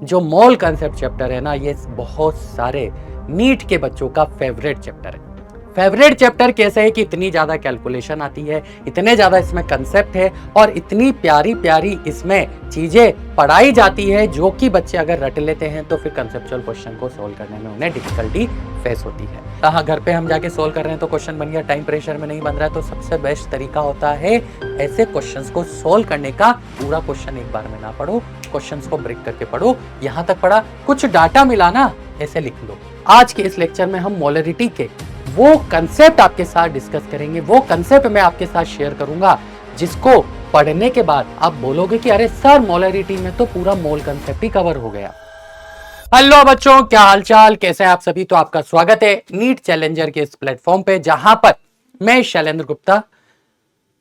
जो मोल concept chapter है ना, ये बहुत सारे नीट के बच्चों का फेवरेट चैप्टर है। फेवरेट चैप्टर कैसे है कि इतनी ज्यादा कैलकुलेशन आती है, इतने ज्यादा इसमें कंसेप्ट है और इतनी प्यारी प्यारी इसमें चीजें पढ़ाई जाती है जो कि बच्चे अगर रट लेते हैं तो फिर कंसेप्चुअल क्वेश्चन को सोल्व करने में उन्हें डिफिकल्टी फेस होती है। हाँ, घर पे हम जाके सोल्व कर रहे हैं तो क्वेश्चन बन गया, टाइम प्रेशर में नहीं बन रहा है, तो सबसे बेस्ट तरीका होता है ऐसे क्वेश्चंस को सोल्व करने का, पूरा क्वेश्चन एक बार में ना पढ़ो, क्वेश्चंस को ब्रेक करके पढ़ो। यहां तक पढ़ा, कुछ डाटा मिला ना, ऐसे लिख लो। आज के इस लेक्चर में हम मोलरिटी के वो कंसेप्ट आपके साथ डिस्कस करेंगे, वो कंसेप्ट मैं आपके साथ शेयर करूंगा जिसको पढ़ने के बाद आप बोलोगे कि अरे सर, मोलरिटी में तो पूरा मोल कंसेप्ट ही कवर हो गया। हेलो बच्चों, क्या हालचाल, कैसे हैं आप सभी। तो आपका स्वागत है नीट चैलेंजर के इस प्लेटफॉर्म पे, जहां पर मैं शैलेंद्र गुप्ता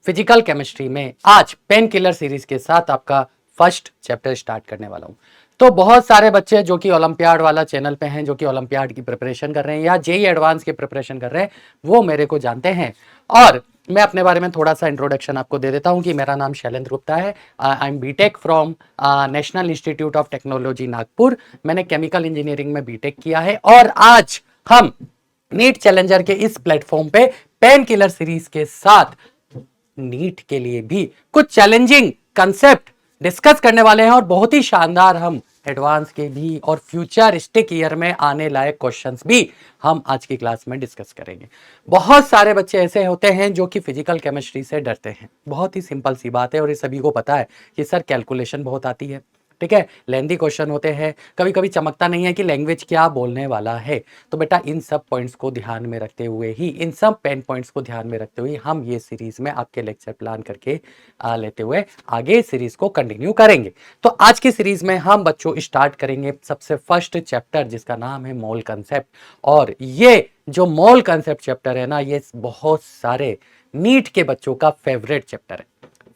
फिजिकल केमिस्ट्री में आज पेन किलर सीरीज के साथ आपका फर्स्ट चैप्टर स्टार्ट करने वाला हूं। तो बहुत सारे बच्चे जो कि ओलंपियाड वाला चैनल पे हैं, जो कि ओलंपियाड की प्रिपरेशन कर रहे हैं या जेईई एडवांस की प्रिपरेशन कर रहे हैं, वो मेरे को जानते हैं। और मैं अपने बारे में थोड़ा सा इंट्रोडक्शन आपको दे देता हूं कि मेरा नाम शैलेंद्र गुप्ता है। I am B Tech from national institute of technology Nagpur. मैंने केमिकल इंजीनियरिंग में बीटेक किया है और आज हम नीट चैलेंजर के इस प्लेटफॉर्म पे पेन किलर सीरीज के साथ नीट के लिए भी कुछ चैलेंजिंग कंसेप्ट डिस्कस करने वाले हैं और बहुत ही शानदार हम एडवांस के भी और फ्यूचरिस्टिक ईयर में आने लायक क्वेश्चंस भी हम आज की क्लास में डिस्कस करेंगे। बहुत सारे बच्चे ऐसे होते हैं जो कि फिजिकल केमिस्ट्री से डरते हैं। बहुत ही सिंपल सी बात है और ये सभी को पता है कि सर कैलकुलेशन बहुत आती है, ठीक है, लेंथी क्वेश्चन होते हैं, कभी कभी चमकता नहीं है कि लैंग्वेज क्या बोलने वाला है। तो बेटा इन सब पॉइंट्स को ध्यान में रखते हुए ही, इन सब पेन पॉइंट्स को ध्यान में रखते हुए हम ये सीरीज में आपके लेक्चर प्लान करके लेते हुए आगे सीरीज को कंटिन्यू करेंगे। तो आज की सीरीज में हम बच्चों स्टार्ट करेंगे सबसे फर्स्ट चैप्टर जिसका नाम है मोल कंसेप्ट। और ये जो मोल कंसेप्ट चैप्टर है ना, ये बहुत सारे नीट के बच्चों का फेवरेट चैप्टर है।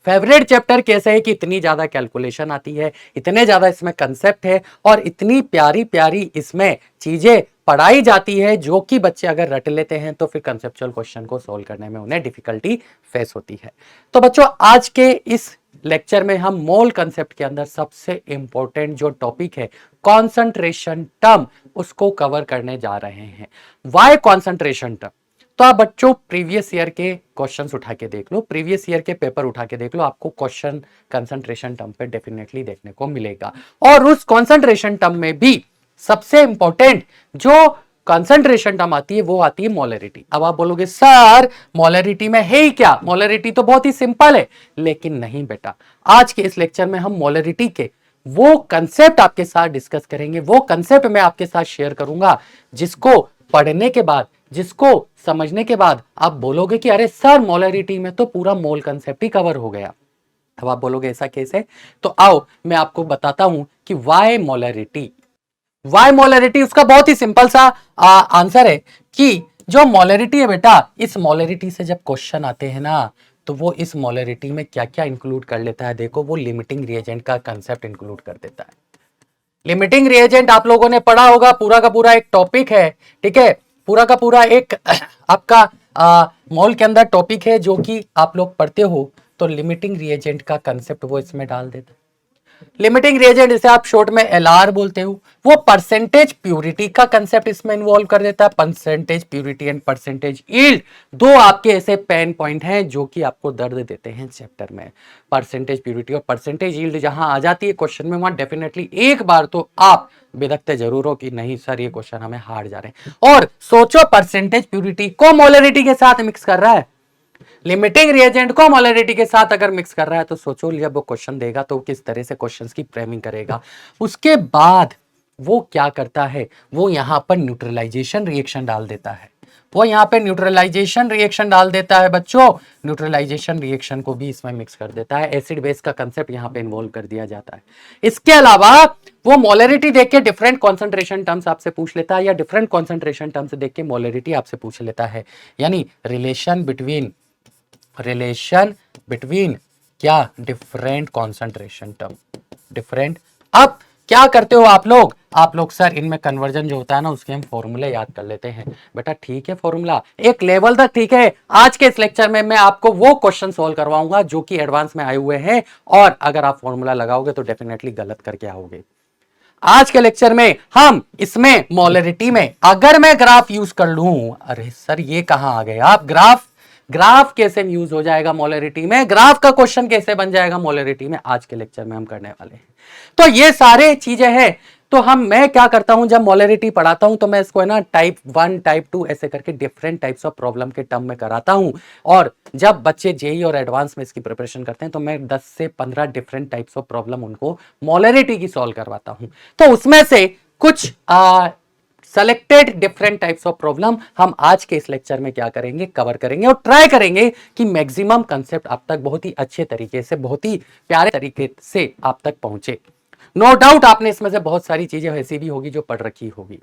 फेवरेट चैप्टर कैसे है कि इतनी ज्यादा कैलकुलेशन आती है, इतने ज्यादा इसमें कंसेप्ट है और इतनी प्यारी प्यारी इसमें चीजें पढ़ाई जाती है जो कि बच्चे अगर रट लेते हैं तो फिर कंसेप्चुअल क्वेश्चन को सोल्व करने में उन्हें डिफिकल्टी फेस होती है। तो बच्चों, आज के इस लेक्चर में हम मोल कंसेप्ट के अंदर सबसे इंपॉर्टेंट जो टॉपिक है कॉन्सेंट्रेशन टर्म, उसको कवर करने जा रहे हैं। Why concentration term? तो आप बच्चों प्रीवियस ईयर के क्वेश्चंस उठा के देख लो, प्रीवियस ईयर के पेपर उठा के देख लो, आपको क्वेश्चन कंसंट्रेशन टर्म पे डेफिनेटली देखने को मिलेगा। और उस कंसंट्रेशन टर्म में भी सबसे इंपॉर्टेंट जो कंसंट्रेशन टर्म आती है वो आती है मोलरिटी। अब आप बोलोगे सर मोलरिटी में है ही क्या, मोलरिटी तो बहुत ही सिंपल है। लेकिन नहीं बेटा, आज के इस लेक्चर में हम मोलरिटी के वो कंसेप्ट आपके साथ डिस्कस करेंगे, वो कंसेप्ट मैं आपके साथ शेयर करूंगा जिसको पढ़ने के बाद, जिसको समझने के बाद आप बोलोगे कि अरे सर मोलरिटी में तो पूरा मोल कंसेप्ट ही कवर हो गया। अब आप बोलोगे ऐसा कैसे? तो आओ मैं आपको बताता हूं कि वाई मोलरिटी। वाई मोलरिटी, उसका बहुत ही सिंपल सा आंसर है कि जो मोलरिटी है बेटा, इस मोलरिटी से जब क्वेश्चन आते हैं ना तो वो इस मोलरिटी में क्या क्या इंक्लूड कर लेता है। देखो, वो लिमिटिंग रिएजेंट का कंसेप्ट इंक्लूड कर देता है। लिमिटिंग रिएजेंट आप लोगों ने पढ़ा होगा, पूरा का पूरा एक टॉपिक है, ठीक है, पूरा का पूरा एक आपका मोल के अंदर टॉपिक है जो कि आप लोग पढ़ते हो। तो लिमिटिंग रिएजेंट का कंसेप्ट वो इसमें डाल देता है। लिमिटिंग रिएजेंट जिसे आप शॉर्ट में एलआर बोलते हो, वो परसेंटेज प्यूरिटी का कंसेप्ट इसमें इन्वॉल्व कर देता है। Percentage purity and percentage yield, दो आपके ऐसे पेन पॉइंट हैं जो कि आपको दर्द देते हैं चैप्टर में। परसेंटेज प्यूरिटी और परसेंटेज यील्ड जहां आ जाती है क्वेश्चन में, वहां डेफिनेटली एक बार तो आप बेधकते जरूर हो कि नहीं सर ये क्वेश्चन हमें हार्ड जा रहे हैं। और सोचो, परसेंटेज प्यूरिटी को मोलरिटी के साथ मिक्स कर रहा है, लिमिटिंग रिएजेंट को मोलरिटी के साथ अगर मिक्स कर रहा है, तो सोचो जब वो क्वेश्चन देगा तो किस तरह से क्वेश्चंस की फ्रेमिंग करेगा। उसके बाद वो क्या करता है, वो यहां पर न्यूट्रलाइजेशन रिएक्शन डाल देता है। वो यहां पे न्यूट्रलाइजेशन रिएक्शन डाल देता है बच्चों, न्यूट्रलाइजेशन रिएक्शन को भी इसमें मिक्स कर देता है। एसिड बेस का कंसेप्ट यहां पे इन्वॉल्व कर दिया जाता है। इसके अलावा वो मोलरिटी देख के डिफरेंट कॉन्सेंट्रेशन टर्म्स आपसे पूछ लेता है, या डिफरेंट कॉन्सेंट्रेशन टर्म्स देख के मोलरिटी आपसे पूछ लेता है। यानी रिलेशन बिटवीन क्या, डिफरेंट कॉन्सेंट्रेशन टर्म, डिफरेंट। अब क्या करते हो आप लोग सर इनमें कन्वर्जन जो होता है ना उसके हम फॉर्मूले याद कर लेते हैं। बेटा ठीक है, फॉर्मूला एक लेवल तक ठीक है। आज के इस लेक्चर में मैं आपको वो क्वेश्चन सोल्व करवाऊंगा जो कि एडवांस में आए हुए हैं, और अगर आप फॉर्मूला लगाओगे तो डेफिनेटली गलत करके आओगे। आज के लेक्चर में हम इसमें मोलरिटी में अगर मैं ग्राफ यूज कर लूं, अरे सर ये कहां आ गए आप, ग्राफ कैसे यूज हो जाएगा मोलरिटी में, ग्राफ का क्वेश्चन कैसे बन जाएगा मोलरिटी में, आज के लेक्चर में हम करने वाले हैं। तो ये सारे चीजें हैं। तो मैं क्या करता हूं, जब मोलरिटी पढ़ाता हूं तो मैं इसको है ना टाइप 1 टाइप 2 ऐसे करके डिफरेंट टाइप्स ऑफ प्रॉब्लम के टर्म में कराता हूं। और जब बच्चे जेई और एडवांस में इसकी प्रिपरेशन करते हैं तो मैं 10 से 15 डिफरेंट टाइप्स ऑफ प्रॉब्लम उनको मोलरिटी की सॉल्व करवाता हूं। तो उसमें से कुछ selected different types of problem हम आज के इस लेक्चर में क्या करेंगे, कवर करेंगे और ट्राई करेंगे कि मैक्सिमम कंसेप्ट आप तक बहुत ही अच्छे तरीके से, बहुत ही प्यारे तरीके से आप तक पहुंचे। नो डाउट आपने इसमें से बहुत सारी चीजें ऐसी भी होगी जो पढ़ रखी होगी,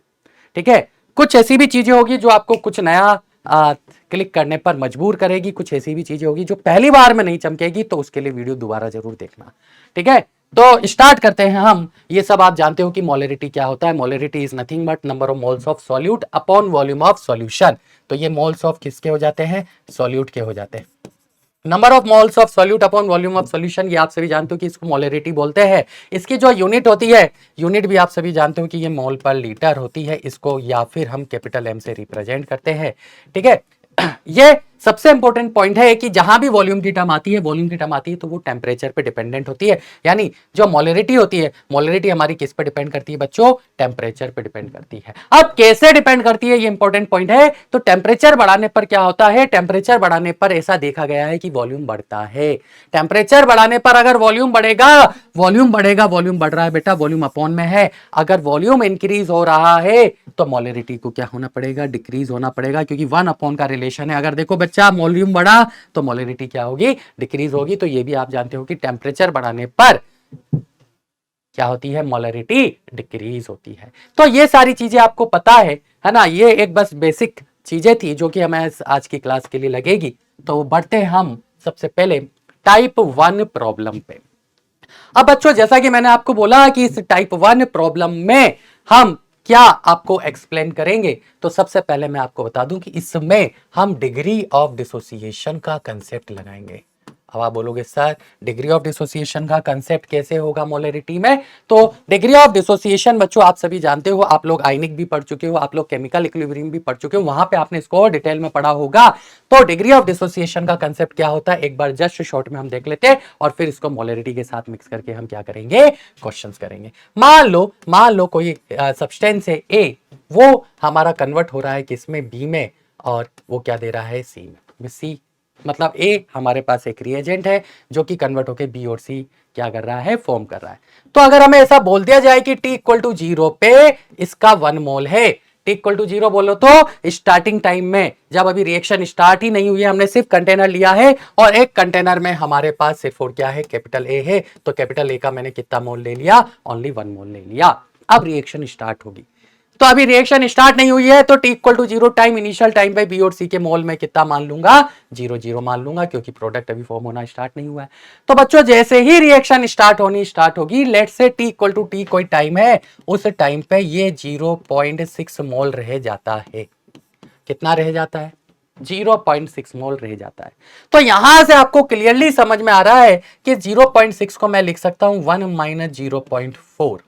ठीक है। कुछ ऐसी भी चीजें होगी जो आपको कुछ नया क्लिक करने पर मजबूर करेगी, कुछ ऐसी भी चीजें होगी जो पहली बार में नहीं चमकेगी, तो उसके लिए वीडियो दोबारा जरूर देखना, ठीक है। तो स्टार्ट करते हैं हम। ये सब आप जानते हो कि मोलरिटी क्या होता है। Molarity is nothing but number of moles of solute upon volume of solution. तो ये मोल्स ऑफ किसके हो जाते हैं, सॉल्यूट के हो जाते हैं। Number of moles of solute upon volume of solution, ये आप सभी जानते हो कि इसको मोलरिटी बोलते हैं। इसकी जो यूनिट होती है, यूनिट भी आप सभी जानते हो कि ये मोल पर लीटर होती है, इसको या फिर हम कैपिटल एम से रिप्रेजेंट करते हैं, ठीक है। ये सबसे इंपॉर्टेंट पॉइंट है कि जहां भी वॉल्यूम की टर्म आती है, तो वो टेम्परेचर पे डिपेंडेंट होती है। यानी जो मोलरिटी होती है, मोलरिटी हमारी किस पे डिपेंड करती है बच्चों, टेम्परेचर पे डिपेंड करती है। अब कैसे डिपेंड करती है, ये इंपॉर्टेंट पॉइंट है। तो टेम्परेचर बढ़ाने पर क्या होता है, टेम्परेचर बढ़ाने पर ऐसा देखा गया है कि वॉल्यूम बढ़ता है। टेम्परेचर बढ़ाने पर अगर वॉल्यूम बढ़ेगा, वॉल्यूम बढ़ रहा है बेटा, वॉल्यूम अपॉन में है। अगर वॉल्यूम इंक्रीज हो रहा है तो मोलरिटी को क्या होना पड़ेगा, डिक्रीज होना पड़ेगा, क्योंकि 1 अपॉन का रिलेशन है। अगर देखो बच्चा वॉल्यूम बढ़ा तो मोलरिटी क्या होगी, डिक्रीज होगी। तो ये भी आप जानते हो कि टेम्परेचर बढ़ाने पर क्या होती है, मोलरिटी डिक्रीज होती है। तो ये सारी चीजें आपको पता है ना। ये एक बस बेसिक चीजें थी जो कि हमें आज की क्लास के लिए लगेगी। तो बढ़ते हैं हम सबसे पहले टाइप 1 प्रॉब्लम पे। अब बच्चों जैसा कि मैंने आपको बोला कि इस टाइप 1 प्रॉब्लम में हम क्या आपको एक्सप्लेन करेंगे, तो सबसे पहले मैं आपको बता दूं कि इसमें हम डिग्री ऑफ डिसोसिएशन का कंसेप्ट लगाएंगे। अब आप बोलोगे सर डिग्री ऑफ डिसोसिएशन का कंसेप्ट कैसे होगा मोलरिटी में। तो डिग्री ऑफ डिसोसिएशन बच्चों आप सभी जानते हो, आप लोग आयनिक भी पढ़ चुके हो, आप लोग केमिकल इक्विलिब्रियम भी पढ़ चुके हो, वहां पे आपने इसको डिटेल में पढ़ा होगा। तो डिग्री ऑफ डिसोसिएशन का कंसेप्ट क्या होता है, एक बार जस्ट शॉर्ट में हम देख लेते हैं और फिर इसको मोलरिटी के साथ मिक्स करके हम क्या करेंगे, क्वेश्चंस करेंगे। मान लो कोई सब्सटेंस है ए, वो हमारा कन्वर्ट हो रहा है किसमें, बी में, और वो क्या दे रहा है, सी में। सी मतलब ए हमारे पास एक रिएजेंट है जो कि कन्वर्ट होकर बी और सी क्या कर रहा है, फॉर्म कर रहा है। तो अगर हमें ऐसा बोल दिया जाए कि टी इक्वल टू 0 पे इसका 1 मोल है, टी इक्वल टू 0 बोलो तो स्टार्टिंग टाइम में जब अभी रिएक्शन स्टार्ट ही नहीं हुई है, हमने सिर्फ कंटेनर लिया है और एक कंटेनर में हमारे पास सिर्फ और क्या है, कैपिटल ए है। तो कैपिटल ए का मैंने कितना मोल ले लिया, ओनली 1 मोल ले लिया। अब रिएक्शन स्टार्ट होगी, तो अभी रिएक्शन स्टार्ट नहीं हुई है, तो t equal to 0 time initial time पे बी और सी के मोल में कितना मान लूंगा, 0 0 मान लूंगा, क्योंकि प्रोडक्ट अभी फॉर्म होना स्टार्ट नहीं हुआ है। तो बच्चों जैसे ही रिएक्शन स्टार्ट होगी, लेट से टी इक्वल टू टी कोई टाइम है, उस टाइम पे ये 0.6 मोल रह जाता है। कितना रह जाता है, 0.6 मोल रह जाता है। तो यहां से आपको क्लियरली समझ में आ रहा है कि 0.6 को मैं लिख सकता हूं 1 माइनस 0.4।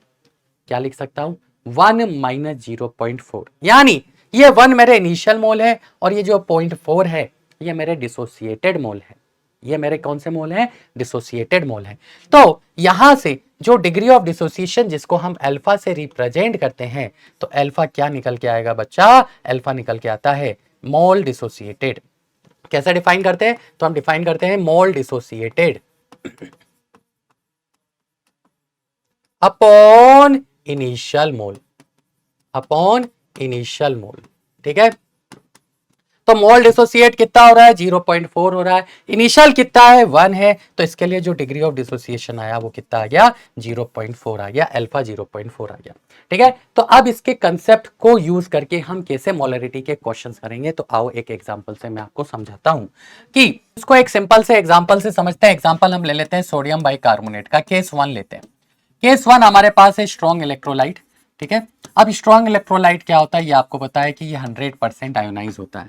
क्या लिख सकता हूं, 1 माइनस 0.4। यानी ये 1 मेरे इनिशियल मोल है और ये जो 0.4 है ये मेरे डिसोसिएटेड मोल है। ये मेरे कौन से मोल हैं, डिसोसिएटेड मोल है। तो यहां से जो डिग्री ऑफ डिसोसिएशन जिसको हम अल्फा से रिप्रेजेंट करते हैं, तो अल्फा क्या निकल के आएगा बच्चा, अल्फा निकल के आता है मोल डिसोसिएटेड। कैसे डिफाइन करते हैं, तो हम डिफाइन करते हैं mole dissociated upon initial mole, upon initial mole, ठीक है। तो मोल डिसोसिएट कितना हो रहा है, 0.4 हो रहा है, इनिशियल कितना है, 1 है। तो इसके लिए जो डिग्री ऑफ डिसोसिएशन आया वो कितना आ गया, 0.4 आ गया, अल्फा 0.4 आ गया, ठीक है। तो अब इसके कंसेप्ट को यूज करके हम कैसे मोलरिटी के क्वेश्चंस करेंगे, तो आओ एक एग्जांपल से मैं आपको समझाता हूं कि इसको एक सिंपल से एग्जांपल से समझते हैं। एग्जांपल हम ले लेते हैं सोडियम बाइकार्बोनेट का, केस 1 लेते हैं। केस 1 हमारे पास है स्ट्रॉन्ग इलेक्ट्रोलाइट, ठीक है। अब स्ट्रॉन्ग इलेक्ट्रोलाइट क्या होता है, ये आपको पता है कि ये 100% आयोनाइज होता है।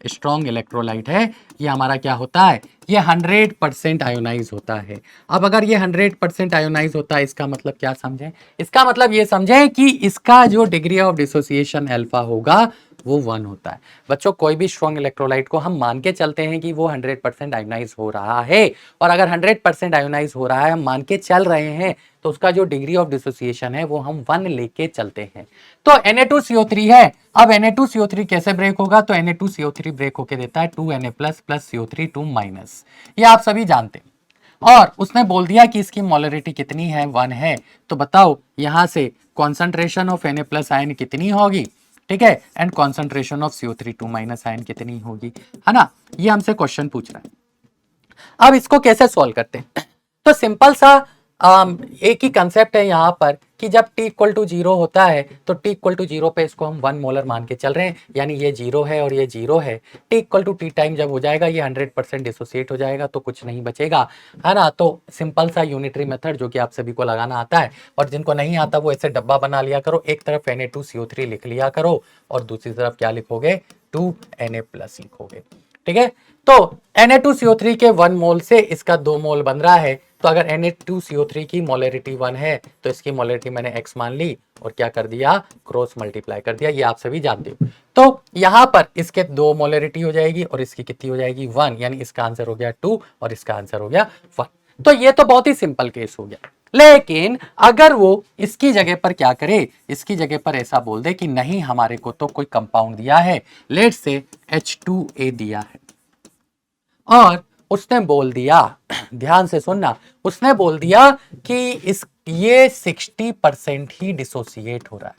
स्ट्रॉन्ग इलेक्ट्रोलाइट है, ये हमारा क्या होता है, ये 100% आयोनाइज होता है। अब अगर ये 100% आयोनाइज होता है, इसका मतलब क्या समझें, इसका मतलब ये समझें कि इसका जो डिग्री ऑफ डिसोसिएशन अल्फा होगा वो 1 होता है। बच्चों कोई भी स्ट्रॉन्ग इलेक्ट्रोलाइट को हम मान के चलते हैं कि वो 100% आयोनाइज हो रहा है, और अगर 100% आयोनाइज हो रहा है, हम मान के चल रहे हैं, तो उसका जो डिग्री ऑफ डिसोसिएशन है वो हम 1 लेके चलते हैं। तो Na2CO3 है, अब Na2CO3 कैसे ब्रेक होगा, तो Na2CO3 ब्रेक होके देता है 2Na प्लस CO3 2 माइनस, ये आप सभी जानते हैं। और उसने बोल दिया कि इसकी मोलरिटी कितनी है, 1 है। तो बताओ यहां से concentration of Na plus ion कितनी होगी, ठीक है, and concentration of CO3 2 minus ion कितनी होगी, है ना, ये हमसे क्वेश्चन पूछ रहा है। अब इसको कैसे सॉल्व करते हैं, तो सिंपल सा एक ही कंसेप्ट है यहाँ पर कि जब t इक्वल टू 0 होता है तो t इक्वल टू 0 पे इसको हम 1 मोलर मान के चल रहे हैं, यानी ये 0 है और ये 0 है। t equal to t time जब हो जाएगा ये 100% डिसोसिएट हो जाएगा, तो कुछ नहीं बचेगा, है ना। तो सिंपल सा यूनिटरी मेथड जो कि आप सभी को लगाना आता है, और जिनको नहीं आता वो ऐसे डब्बा बना लिया करो, एक तरफ Na2CO3 लिख लिया करो और दूसरी तरफ क्या लिखोगे, 2Na प्लस लिखोगे, ठीक है। तो Na2CO3 के 1 मोल से इसका 2 मोल बन रहा है, तो अगर Na2CO3 की मोलरिटी 1 है तो इसकी मोलरिटी मैंने x मान ली और क्या कर दिया, क्रॉस मल्टीप्लाई कर दिया, ये आप सभी जानते हो। तो यहां पर इसके 2 मोलरिटी हो जाएगी और इसकी कितनी हो जाएगी, 1, यानी इसका आंसर हो गया 2 और इसका आंसर हो गया 1। तो ये तो बहुत ही सिंपल केस हो गया। लेकिन अगर वो इसकी जगह पर क्या करे, इसकी जगह पर ऐसा बोल दे कि नहीं हमारे को तो कोई कंपाउंड दिया है, लेट्स से H2A दिया है, और उसने बोल दिया, ध्यान से सुनना, उसने बोल दिया कि ये 60% ही डिसोसिएट हो रहा है,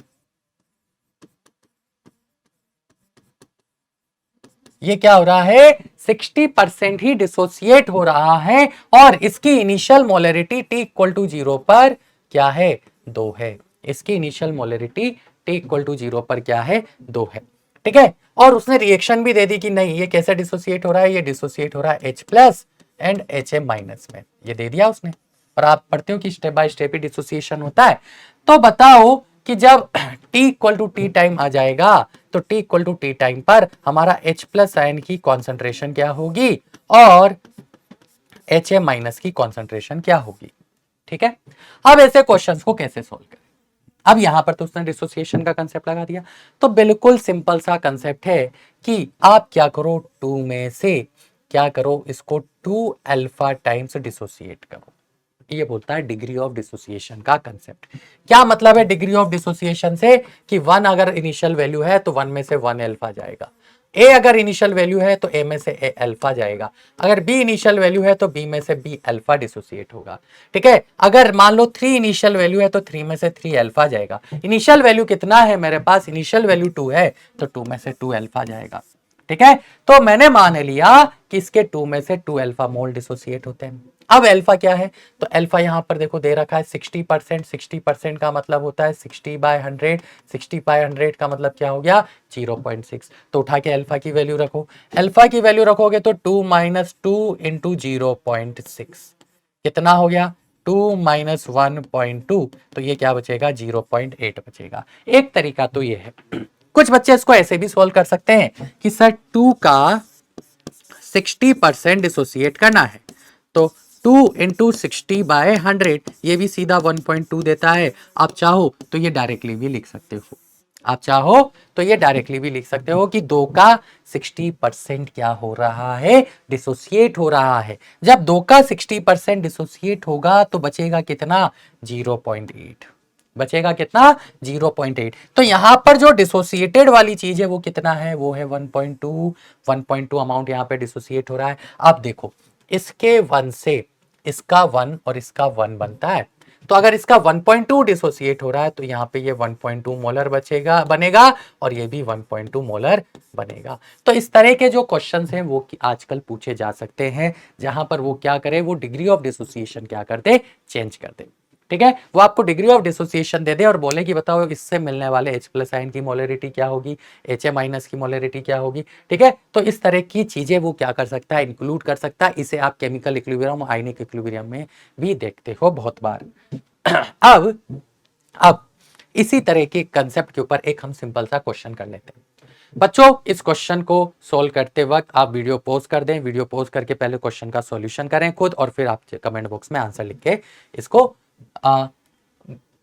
ये क्या हो रहा है, 60% ही डिसोसिएट हो रहा है, और इसकी initial molarity t equal to 0 पर क्या है, 2 है। इसकी initial molarity t equal to 0 पर क्या है, 2 है, ठीक है। और उसने रिएक्शन भी दे दी कि नहीं ये कैसे डिसोसिएट हो रहा है, ये डिसोसिएट हो रहा है H plus and Ha minus में, ये दे दिया उसने। और आप पढ़ते हो कि स्टेप बाय स्टेप ही डिसोसिएशन होता है। तो बताओ कि जब t equal to t time आ जाएगा, तो t equal to t time पर हमारा H प्लस आयन की कॉन्सेंट्रेशन क्या होगी और Ha माइनस की कॉन्सेंट्रेशन क्या होगी, ठीक है। अब ऐसे क्वेश्चंस को कैसे सोल्व करें, अब यहां पर तो उसने डिसोसिएशन का कंसेप्ट लगा दिया, तो बिल्कुल सिंपल सा कंसेप्ट है कि आप क्या करो, 2 में से क्या करो, इसको 2 अल्फा टाइम्स डिसोसिएट करो। ये बोलता है डिग्री ऑफ डिसोसिएशन का कंसेप्ट। क्या मतलब है डिग्री ऑफ डिसोसिएशन से, कि 1 अगर इनिशियल वैल्यू है तो 1 में से 1 अल्फा जाएगा, ए अगर इनिशियल वैल्यू है तो ए में से ए अल्फा जाएगा, अगर बी इनिशियल वैल्यू है तो बी में से बी अल्फा डिसोसिएट होगा, ठीक है। अगर मान लो 3 इनिशियल वैल्यू है तो 3 में से 3 अल्फा जाएगा। इनिशियल वैल्यू कितना है मेरे पास, इनिशियल वैल्यू 2 है, तो 2 में से 2 अल्फा जाएगा, ठीक है। तो मैंने मान लिया कि इसके 2 में से 2 अल्फा मोल डिसोसिएट होते हैं। अब अल्फा क्या है, तो अल्फा यहां पर देखो दे रखा है 60%, 60% का मतलब होता है 60/100, 60/100 का मतलब क्या हो गया, 0.6। तो उठा के अल्फा की वैल्यू रखो, अल्फा की वैल्यू रखोगे तो 2 - 2 × 0.6 कितना हो गया, 2 - 1.2, तो ये क्या बचेगा, 0.8 बचेगा। एक तरीका तो ये है। कुछ बच्चे इसको ऐसे भी सोल्व कर सकते हैं कि सर 2 का 60% डिसोसिएट करना है, तो 2 × 60/100, ये भी सीधा 1.2 देता है। आप चाहो तो ये डायरेक्टली भी लिख सकते हो, आप चाहो तो ये डायरेक्टली भी लिख सकते हो कि 2 का 60% क्या हो रहा है, डिसोसिएट हो रहा है। जब 2 का 60% डिसोसिएट होगा तो बचेगा कितना, 0.8, बचेगा कितना, 0.8। तो यहां पर जो डिसोसिएटेड वाली चीज है वो कितना है, वो है 1.2, 1.2 अमाउंट यहां पे डिसोसिएट हो रहा है। आप देखो इसके 1 से इसका 1 और इसका 1 बनता है, तो अगर इसका 1.2 डिसोसिएट हो रहा है तो यहाँ पे ये 1.2 मोलर बनेगा और ये भी 1.2 मोलर बनेगा। तो इस तरह के जो क्वेश्चंस हैं वो आजकल पूछे जा सकते हैं, जहां पर वो क्या करे, वो डिग्री ऑफ डिसोसिएशन क्या कर दे, चेंज कर दे, ठीक है। वो आपको डिग्री ऑफ डिसोसिएशन दे दे और बोले कि बताओ इससे मिलने वाले H प्लस आयन की मोलरिटी क्या होगी, Ha माइनस की मोलरिटी क्या होगी, ठीक है। तो इस तरह की चीजें वो क्या कर सकता है, इंक्लूड कर सकता है। इसे आप केमिकल इक्विलिब्रियम और आयनिक इक्विलिब्रियम में भी देखते हो बहुत बार। अब इसी तरह के कंसेप्ट के ऊपर एक हम सिंपल सा क्वेश्चन कर लेते हैं। बच्चों इस क्वेश्चन को सोल्व करते वक्त आप वीडियो पॉज कर दें, वीडियो पॉज करके पहले क्वेश्चन का सॉल्यूशन करें खुद, और फिर आप कमेंट बॉक्स में आंसर लिख के इसको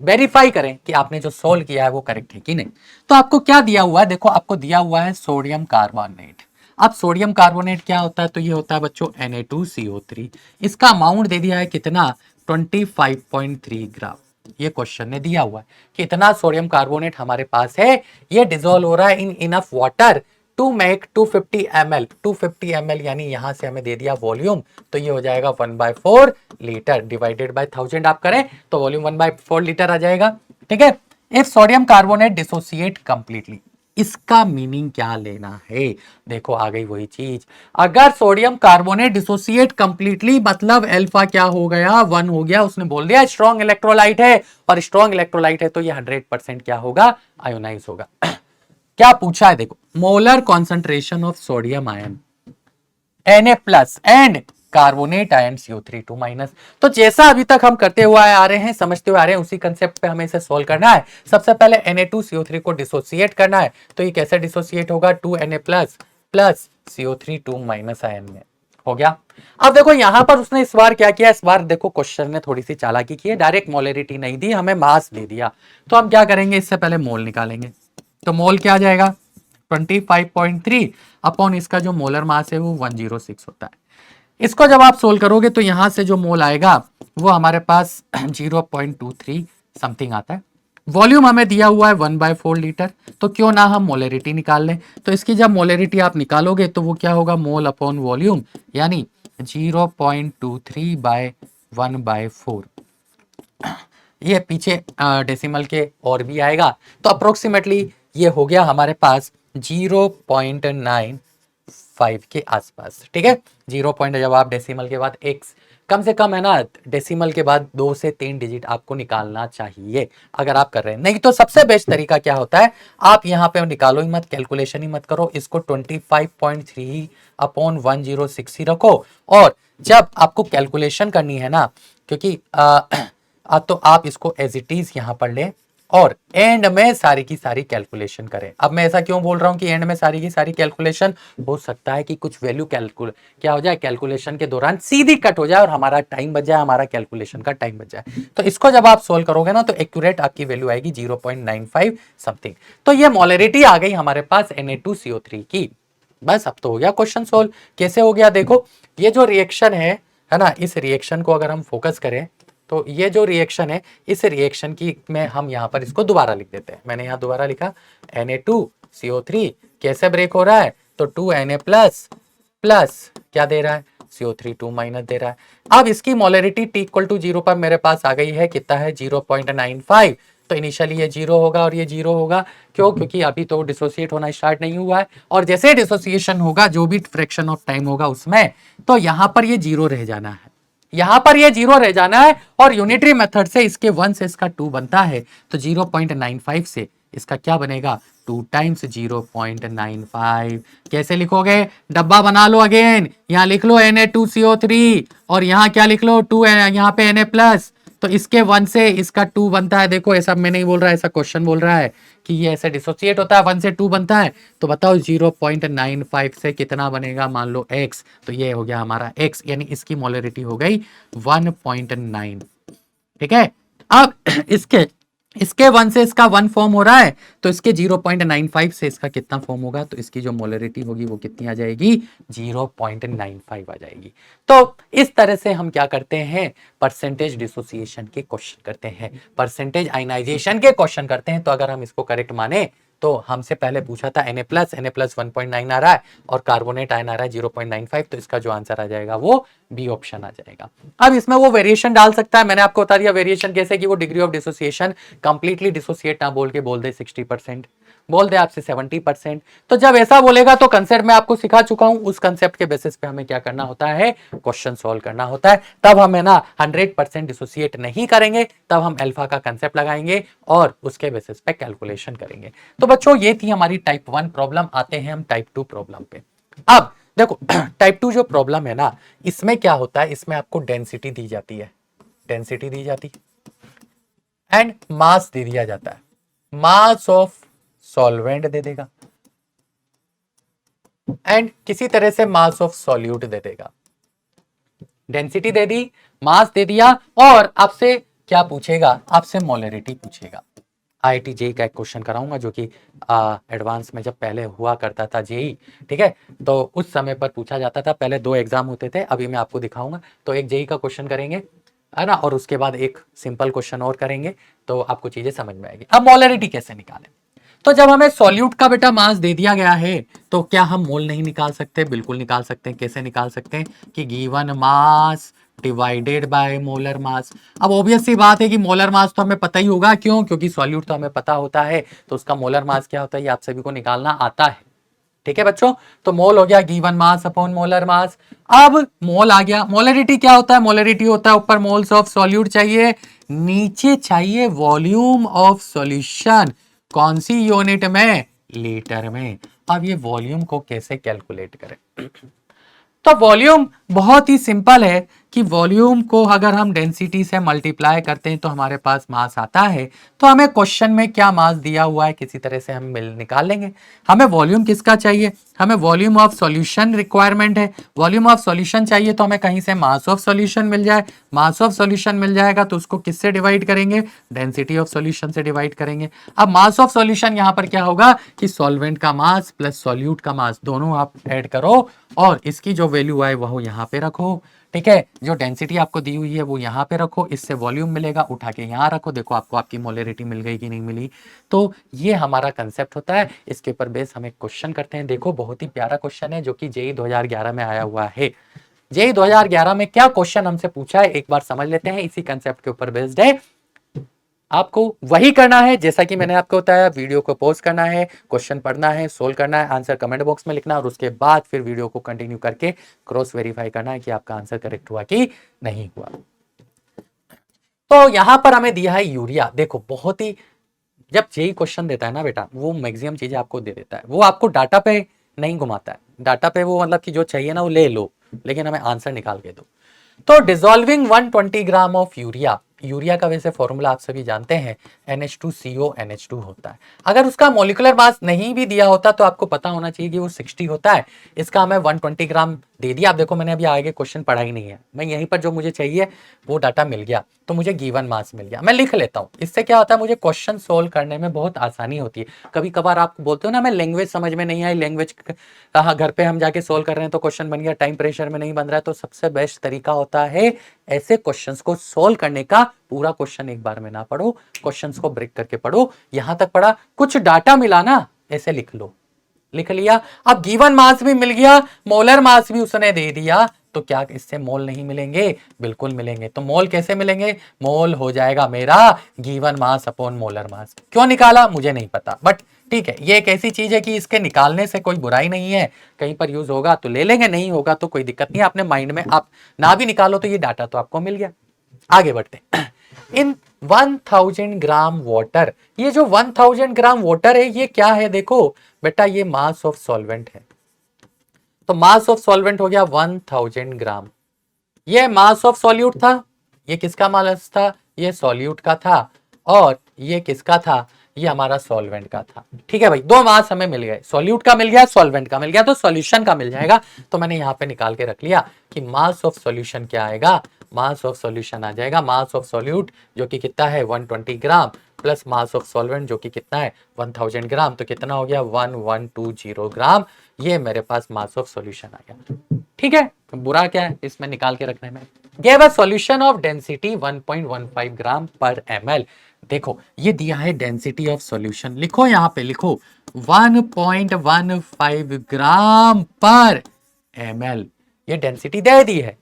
वेरीफाई करें कि आपने जो सोल्व किया है वो करेक्ट है कि नहीं। तो आपको क्या दिया हुआ है, देखो आपको दिया हुआ है सोडियम कार्बोनेट। अब सोडियम कार्बोनेट क्या होता है, तो ये होता है बच्चों Na2CO3। इसका अमाउंट दे दिया है कितना, 25.3 ग्राम। ये क्वेश्चन ने दिया हुआ है कि इतना सोडियम कार्बोनेट हमारे पास है, ये डिसॉल्व हो रहा है in enough water to make 250 ml। 250 ml यानी यहां से हमें दे दिया वॉल्यूम, तो ये हो जाएगा 1/4 लीटर डिवाइडेड बाय 1000 आप करें तो वॉल्यूम 1/4 लीटर आ जाएगा। ठीक है। If sodium carbonate dissociate completely, इसका मीनिंग क्या लेना है, देखो आ गई वही चीज। अगर सोडियम कार्बोनेट डिसोसिएट कंप्लीटली मतलब अल्फा क्या हो गया, 1 हो गया। उसने बोल दिया स्ट्रॉन्ग इलेक्ट्रोलाइट है, और स्ट्रॉन्ग इलेक्ट्रोलाइट है तो ये 100% क्या होगा, आयोनाइज होगा। क्या पूछा है, देखो molar concentration of sodium ion Na plus and carbonate ion CO3 2 minus. तो जैसा अभी तक हम करते हुए आ रहे हैं, समझते हुए आ रहे हैं, उसी कंसेप्ट पे हमें इसे सोल्व करना है। सबसे पहले Na2CO3 को डिसोसिएट करना है, तो ये कैसे डिसोसिएट होगा, 2Na plus plus CO3 2 minus ion में हो गया। अब देखो यहां पर उसने इस बार क्या किया, इस बार देखो क्वेश्चन ने थोड़ी सी चालाकी की है, डायरेक्ट मोलरिटी नहीं दी, हमें मास दे दिया। तो हम क्या करेंगे, इससे पहले मोल निकालेंगे। तो मोल क्या आ जाएगा, 25.3 अपॉन इसका जो मोलर मास है वो 106 होता है। इसको जब आप सोल्व करोगे तो यहां से जो मोल आएगा वो हमारे पास 0.23 समथिंग आता है। वॉल्यूम हमें दिया हुआ है 1/4 लीटर, तो क्यों ना हम मोलरिटी निकाल लें। तो इसकी जब मोलरिटी आप निकालोगे तो वो क्या होगा, मोल अपॉन वॉल्यूम, यानी 0.23 बाय 1/4। ये पीछे डेसिमल के और भी आएगा, तो अप्रोक्सीमेटली ये हो गया हमारे पास 0.95 के आसपास। ठीक है, 0 पॉइंट जब आप डेसिमल के बाद एक्स कम से कम है ना, डेसिमल के बाद 2 से 3 डिजिट आपको निकालना चाहिए अगर आप कर रहे हैं। नहीं तो सबसे बेस्ट तरीका क्या होता है, आप यहाँ पे निकालो ही मत, कैलकुलेशन ही मत करो, इसको 25.3 अपॉन 106 ही रखो। और जब आपको कैलकुलेशन करनी है ना, क्योंकि तो आप इसको एज इट इज यहां पर ले और एंड में सारी की सारी कैलकुलेशन करें। अब मैं ऐसा क्यों बोल रहा हूं कि एंड में सारी की सारी कैलकुलेशन, हो सकता है कि कुछ वैल्यू क्या हो जाए, कैलकुलेशन के दौरान सीधी कट हो जाए और हमारा टाइम बच जाए, हमारा कैलकुलेशन का टाइम बच जाए। तो इसको जब आप सोल्व करोगे ना तो एक्यूरेट आपकी वैल्यू आएगी 0.95 समथिंग। तो ये मोलरिटी आ गई हमारे पास Na2CO3 की। बस अब तो हो गया क्वेश्चन सोल्व। कैसे हो गया, देखो ये जो रिएक्शन है ना, इस रिएक्शन को अगर हम फोकस करें तो ये जो रिएक्शन है, इस रिएक्शन की में हम यहाँ पर इसको दोबारा लिख देते हैं। मैंने यहाँ दोबारा लिखा Na2CO3 कैसे ब्रेक हो रहा है, तो 2Na प्लस प्लस क्या दे रहा है, CO3 2 माइनस दे रहा है। अब इसकी मोलरिटी T इक्वल टू 0 पर मेरे पास आ गई है, कितना है 0.95। तो इनिशियली ये 0 होगा और ये 0 होगा, क्यों, क्योंकि अभी तो डिसोसिएट होना स्टार्ट नहीं हुआ है। और जैसे डिसोसिएशन होगा, जो भी फ्रैक्शन ऑफ टाइम होगा उसमें, तो यहां पर ये 0 रह जाना है, यहां पर ये 0 रह जाना है। और यूनिटरी मेथड से इसके 1 से इसका 2 बनता है, तो 0.95 से इसका क्या बनेगा, 2 टाइम्स 0.95। कैसे लिखोगे, डब्बा बना लो अगेन, यहां लिख लो Na2CO3 और यहां क्या लिख लो 2, यहां पे Na प्लस, तो इसके 1 से इसका 2 बनता है। देखो ऐसा मैं नहीं बोल रहा, ऐसा क्वेश्चन बोल रहा है कि ये ऐसे डिसोसिएट होता है, 1 से 2 बनता है। तो बताओ 0.95 से कितना बनेगा, मान लो x, तो ये हो गया हमारा x, यानी इसकी मोलरिटी हो गई 1.9। ठीक है। अब इसके इसके 1 से इसका 1 फॉर्म हो रहा है, तो इसके 0.95 से इसका कितना फॉर्म होगा, तो इसकी जो मोलरिटी होगी वो कितनी आ जाएगी, 0.95 आ जाएगी। तो इस तरह से हम क्या करते हैं, परसेंटेज डिसोसिएशन के क्वेश्चन करते हैं, परसेंटेज आयनाइजेशन के क्वेश्चन करते हैं। तो अगर हम इसको करेक्ट माने, तो हमसे पहले पूछा था Na प्लस 1.9 आ रहा है और कार्बोनेट आयन आ रहा है 0.95, तो इसका जो आंसर आ जाएगा वो बी ऑप्शन आ जाएगा। अब इसमें वो वेरिएशन डाल सकता है, मैंने आपको बता दिया वेरिएशन कैसे, कि वो degree of dissociation completely dissociate ना बोल के बोल दे 60%, बोल दे आपसे 70%। तो जब ऐसा बोलेगा तो कंसेप्ट मैं आपको सिखा चुका हूं, उस कंसेप्ट के बेसिस पे हमें क्या करना होता है, क्वेश्चन सॉल्व करना होता है। तब हम है ना 100% डिसोसिएट नहीं करेंगे, तब हम अल्फा का कंसेप्ट लगाएंगे और उसके बेसिस पे कैलकुलेशन करेंगे। तो बच्चों ये थी हमारी टाइप 1 प्रॉब्लम। आते हैं हम टाइप 2 प्रॉब्लम पे। अब देखो टाइप 2 जो प्रॉब्लम है ना, इसमें क्या होता है, इसमें आपको डेंसिटी दी जाती है, डेंसिटी दी जाती एंड मास दे दिया जाता है। मास ऑफ सॉल्वेंट दे देगा, एंड किसी तरह से मास ऑफ सॉल्यूट दे देगा। डेंसिटी दे दी, मास दे दिया, और आपसे क्या पूछेगा, आपसे मोलरिटी पूछेगा। आईआईटी जेई का एक क्वेश्चन कराऊंगा जो कि एडवांस में जब पहले हुआ करता था जेई, ठीक है, तो उस समय पर पूछा जाता था। पहले 2 एग्जाम होते थे, अभी मैं आपको दिखाऊंगा। तो एक जेई का क्वेश्चन करेंगे, है ना, और उसके बाद एक सिंपल क्वेश्चन और करेंगे, तो आपको चीजें समझ में आएगी। अब मोलरिटी कैसे निकालें? तो जब हमें सॉल्यूट का बेटा मास दे दिया गया है, तो क्या हम मोल नहीं निकाल सकते? बिल्कुल निकाल सकते हैं। कैसे निकाल सकते हैं? कि given mass divided by molar mass. अब ऑब्वियस सी बात है कि मोलर मास तो हमें पता ही होगा, क्यों? क्योंकि सॉल्यूट तो हमें पता होता है, तो उसका मोलर मास क्या होता है ये आप सभी को निकालना आता है। ठीक है बच्चों, तो मोल हो गया given mass upon molar mass. अब मोल आ गया। मोलरिटी क्या होता है? मोलरिटी होता है ऊपर मोल्स ऑफ सॉल्यूट चाहिए, नीचे चाहिए वॉल्यूम ऑफ सॉल्यूशन। कौन सी यूनिट में? लीटर में। अब ये वॉल्यूम को कैसे कैलकुलेट करें? तो वॉल्यूम बहुत ही सिंपल है कि वॉल्यूम को अगर हम डेंसिटी से मल्टीप्लाई करते हैं तो हमारे पास मास आता है। तो हमें क्वेश्चन में क्या मास दिया हुआ है किसी तरह से हम मिल निकाल लेंगे। हमें वॉल्यूम किसका चाहिए? हमें वॉल्यूम ऑफ सॉल्यूशन रिक्वायरमेंट है। वॉल्यूम ऑफ सॉल्यूशन चाहिए तो हमें कहीं से मास ऑफ सॉल्यूशन मिल जाए। मास ऑफ सॉल्यूशन मिल जाएगा तो उसको किससे डिवाइड करेंगे? डेंसिटी ऑफ सॉल्यूशन से डिवाइड करेंगे। अब मास ऑफ सॉल्यूशन यहां पर क्या होगा कि सॉल्वेंट का मास प्लस सॉल्यूट का मास दोनों आप ऐड करो और इसकी जो वैल्यू आए वो यहां पे रखो। ठीक है, जो डेंसिटी आपको दी हुई है वो यहां पे रखो, इससे वॉल्यूम मिलेगा, उठा के यहां रखो। देखो आपको आपकी मोलरिटी मिल गई कि नहीं मिली। तो ये हमारा कंसेप्ट होता है। इसके ऊपर बेस हम एक क्वेश्चन करते हैं। देखो बहुत ही प्यारा क्वेश्चन है जो कि जेई 2011 में आया हुआ है। जेई 2011 में क्या क्वेश्चन हमसे पूछा है एक बार समझ लेते हैं। इसी कंसेप्ट के ऊपर बेस्ड है। आपको वही करना है जैसा कि मैंने आपको बताया। वीडियो को पॉज करना है, क्वेश्चन पढ़ना है, सोल्व करना है, आंसर कमेंट बॉक्स में लिखना है और उसके बाद फिर वीडियो को कंटिन्यू करके क्रॉस वेरीफाई करना है कि आपका आंसर करेक्ट हुआ कि नहीं हुआ। तो यहां पर हमें दिया है यूरिया। देखो बहुत ही, जब जेई क्वेश्चन देता है ना बेटा, वो मैक्सिमम चीजें आपको दे देता है। वो आपको डाटा पे नहीं घुमाता है। डाटा पे वो मतलब कि जो चाहिए ना वो ले लो, लेकिन हमें आंसर निकाल के दो। तो dissolving 120 gram of urea. Urea का वैसे फॉर्मूला आप सभी जानते हैं, NH2CO NH2 होता है। अगर उसका मोलिकुलर मास नहीं भी दिया होता तो आपको पता होना चाहिए कि वो 60 होता है। इसका हमें 120 ग्राम दे दिया। आप देखो मैंने अभी आगे क्वेश्चन पढ़ा ही नहीं है, मैं यहीं पर जो मुझे चाहिए वो डाटा मिल गया, तो मुझे गिवन मास मिल गया। मैं लिख लेता हूँ। इससे क्या होता है, मुझे क्वेश्चन सोल्व करने में बहुत आसानी होती है। कभी कभार आप बोलते हो ना मैं लैंग्वेज समझ में नहीं आई, लैंग्वेज कहा घर पे हम जाके सोल्व कर रहे हैं तो क्वेश्चन बन गया, टाइम प्रेशर में नहीं बन रहा है। तो सबसे बेस्ट तरीका होता है ऐसे क्वेश्चंस को सोल्व करने का, पूरा क्वेश्चन एक बार में ना पढ़ो, क्वेश्चंस को ब्रेक करके पढ़ो। यहां तक पढ़ा, कुछ डाटा मिला ना, ऐसे लिख लो। लिख लिया। अब गिवन मास भी मिल गया, मोलर मास भी उसने दे दिया, तो क्या इससे मोल नहीं मिलेंगे? बिल्कुल मिलेंगे। तो मोल कैसे मिलेंगे? मोल हो जाएगा मेरा given mass upon molar mass. क्यों निकाला मुझे नहीं पता, बट ठीक है, ये एक ऐसी चीज है कि इसके निकालने से कोई बुराई नहीं है। कहीं पर यूज होगा तो ले लेंगे, नहीं होगा तो कोई दिक्कत नहीं। आपने माइंड में आप ना भी निकालो तो ये डाटा तो आपको मिल गया। आगे बढ़ते इन 1000 ग्राम वाटर। ये जो 1000 ग्राम वाटर है ये क्या है? देखो बेटा ये मास ऑफ सॉल्वेंट है। तो मास ऑफ सॉल्वेंट हो गया 1000 ग्राम। ये मास ऑफ सॉल्यूट था। ये किसका मास था? ये सॉल्यूट का था। और ये किसका था? ये हमारा सॉल्वेंट का था। ठीक है भाई, दो मास हमें मिल गए, सॉल्यूट का मिल गया, सॉल्वेंट का मिल गया, तो सॉल्यूशन का मिल जाएगा। तो मैंने यहां पे निकाल के रख लिया कि मास ऑफ सॉल्यूशन क्या आएगा? मास ऑफ सॉल्यूशन आ जाएगा मास ऑफ सॉल्यूट जो कि कितना है 120 ग्राम, प्लस मास ऑफ सॉल्वेंट जो कि कितना है 1000 ग्राम। तो कितना हो गया 1120 ग्राम। ये मेरे पास मास ऑफ सॉल्यूशन आ गया। ठीक है, बुरा क्या है इसमें निकाल के रखने में। Give a solution of density 1.15 ग्राम पर ml। देखो ये दिया है डेंसिटी ऑफ सॉल्यूशन, लिखो यहां पे लिखो 1.15 ग्राम पर ml। ये डेंसिटी दे दी है।